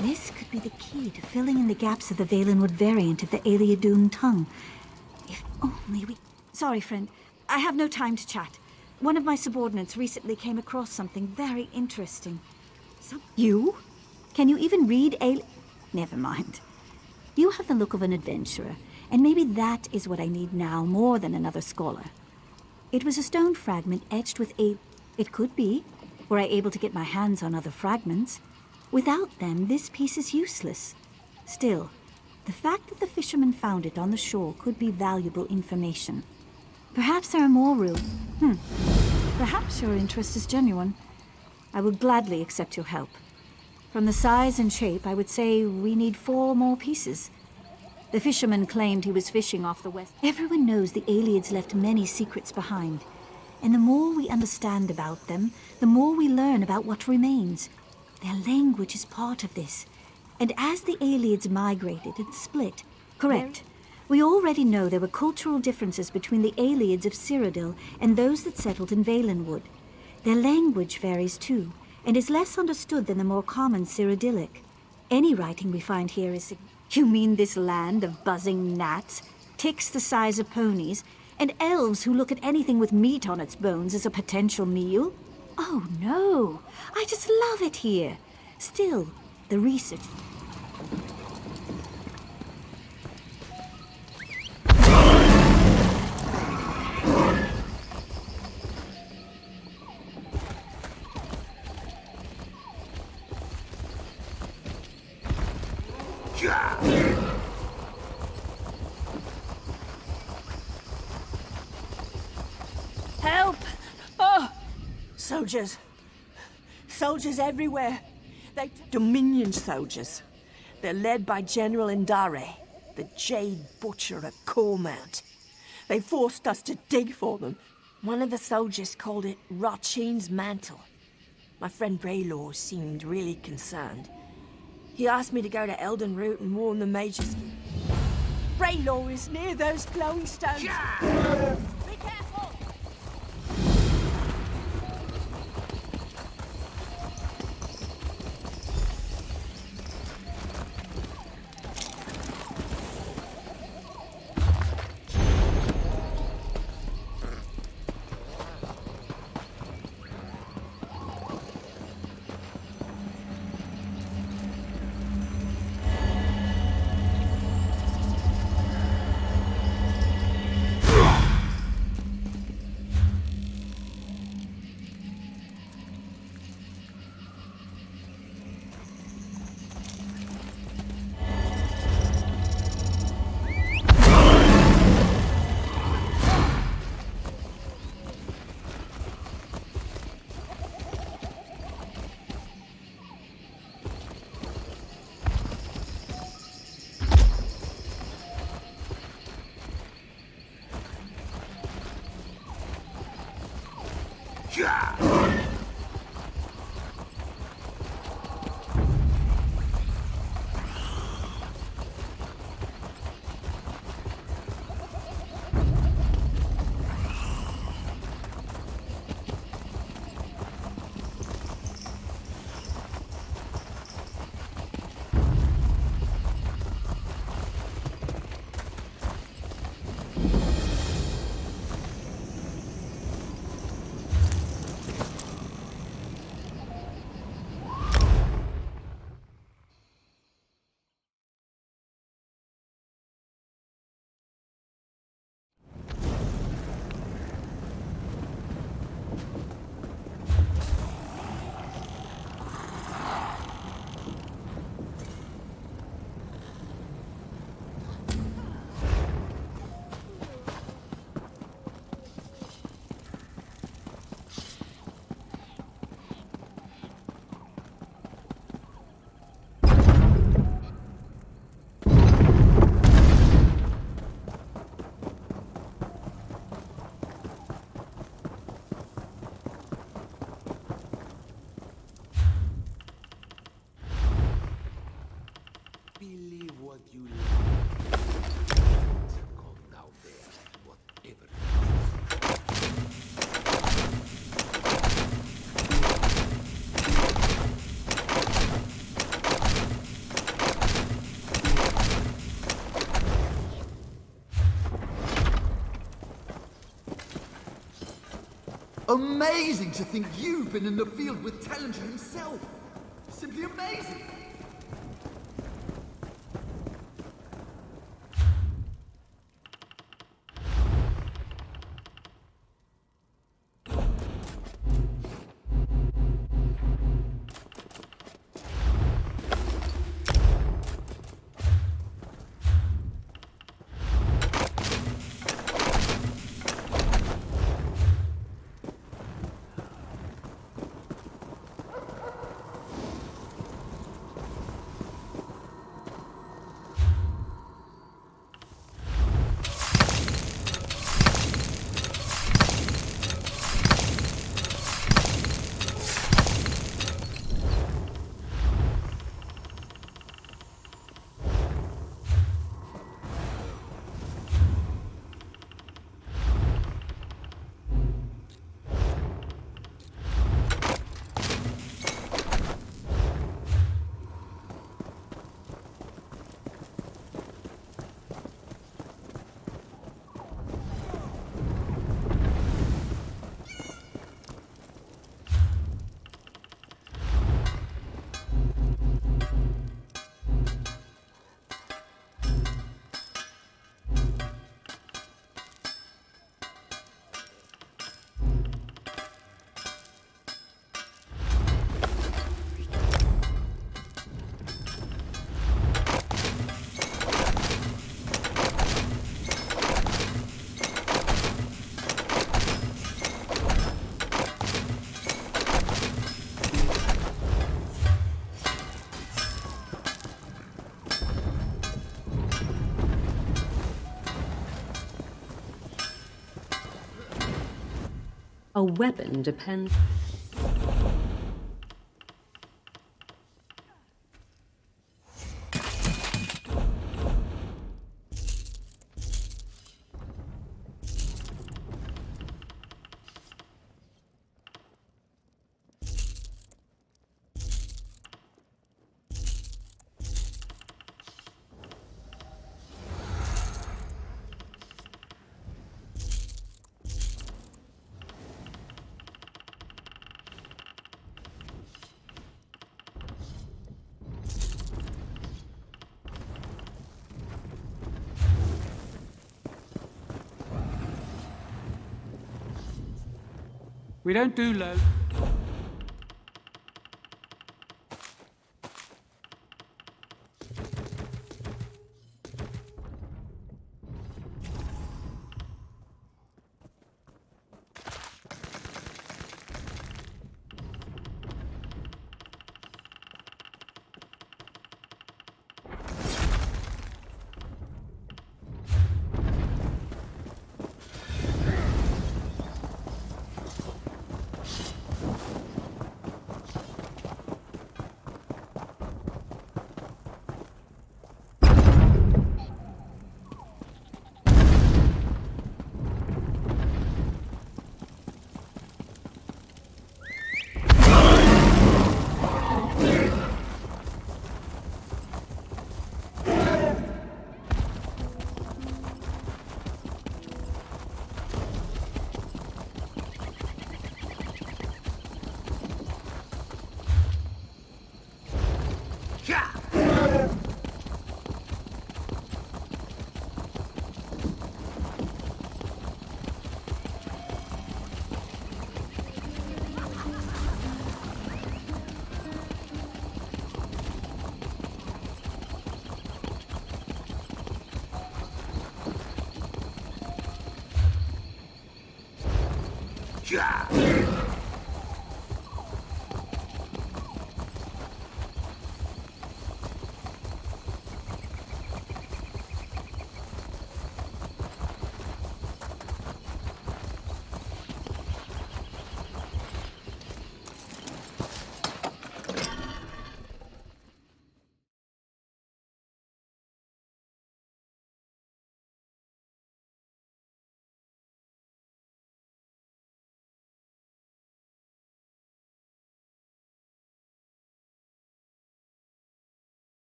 This could be the key to filling in the gaps of the Valenwood variant of the Aliadun tongue. If only we... Sorry, friend. I have no time to chat. One of my subordinates recently came across something very interesting. You? Can you even read Never mind. You have the look of an adventurer, and maybe that is what I need now more than another scholar. It was a stone fragment etched with It could be, were I able to get my hands on other fragments. Without them, this piece is useless. Still, the fact that the fisherman found it on the shore could be valuable information. Perhaps there are more Perhaps your interest is genuine. I would gladly accept your help. From the size and shape, I would say we need 4 more pieces. The fisherman claimed he was fishing off the west. Everyone knows the Aliads left many secrets behind. And the more we understand about them, the more we learn about what remains. Their language is part of this. And as the Aliads migrated and split... Correct. We already know there were cultural differences between the Aliads of Cyrodiil and those that settled in Valenwood. Their language varies too, and is less understood than the more common Cyrodiilic. Any writing we find here is... You mean this land of buzzing gnats, ticks the size of ponies, and elves who look at anything with meat on its bones as a potential meal? Oh no! I just love it here! Still, the research... Help! Oh! Soldiers. Soldiers everywhere. They're Dominion soldiers. They're led by General Indare, the Jade Butcher of Cormount. They forced us to dig for them. One of the soldiers called it Rachin's mantle. My friend Braylor seemed really concerned. He asked me to go to Elden Root and warn the mages. Braylor is near those glowing stones. Be careful! Believe what you like. Come down there, whatever. Amazing to think you've been in the field with Tellinger himself. Simply amazing. A weapon depends... We don't do low.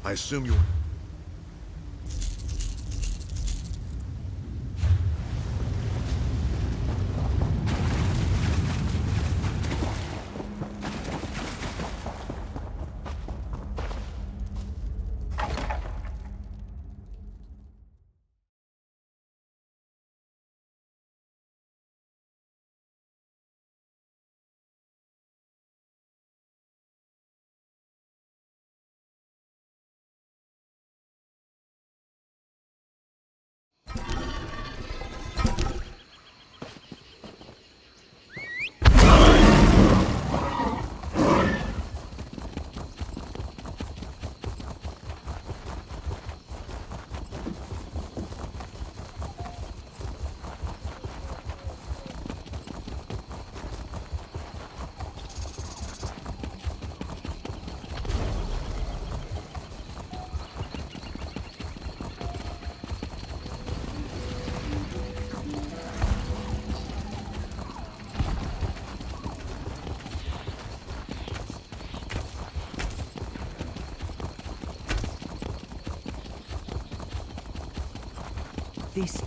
I assume you... This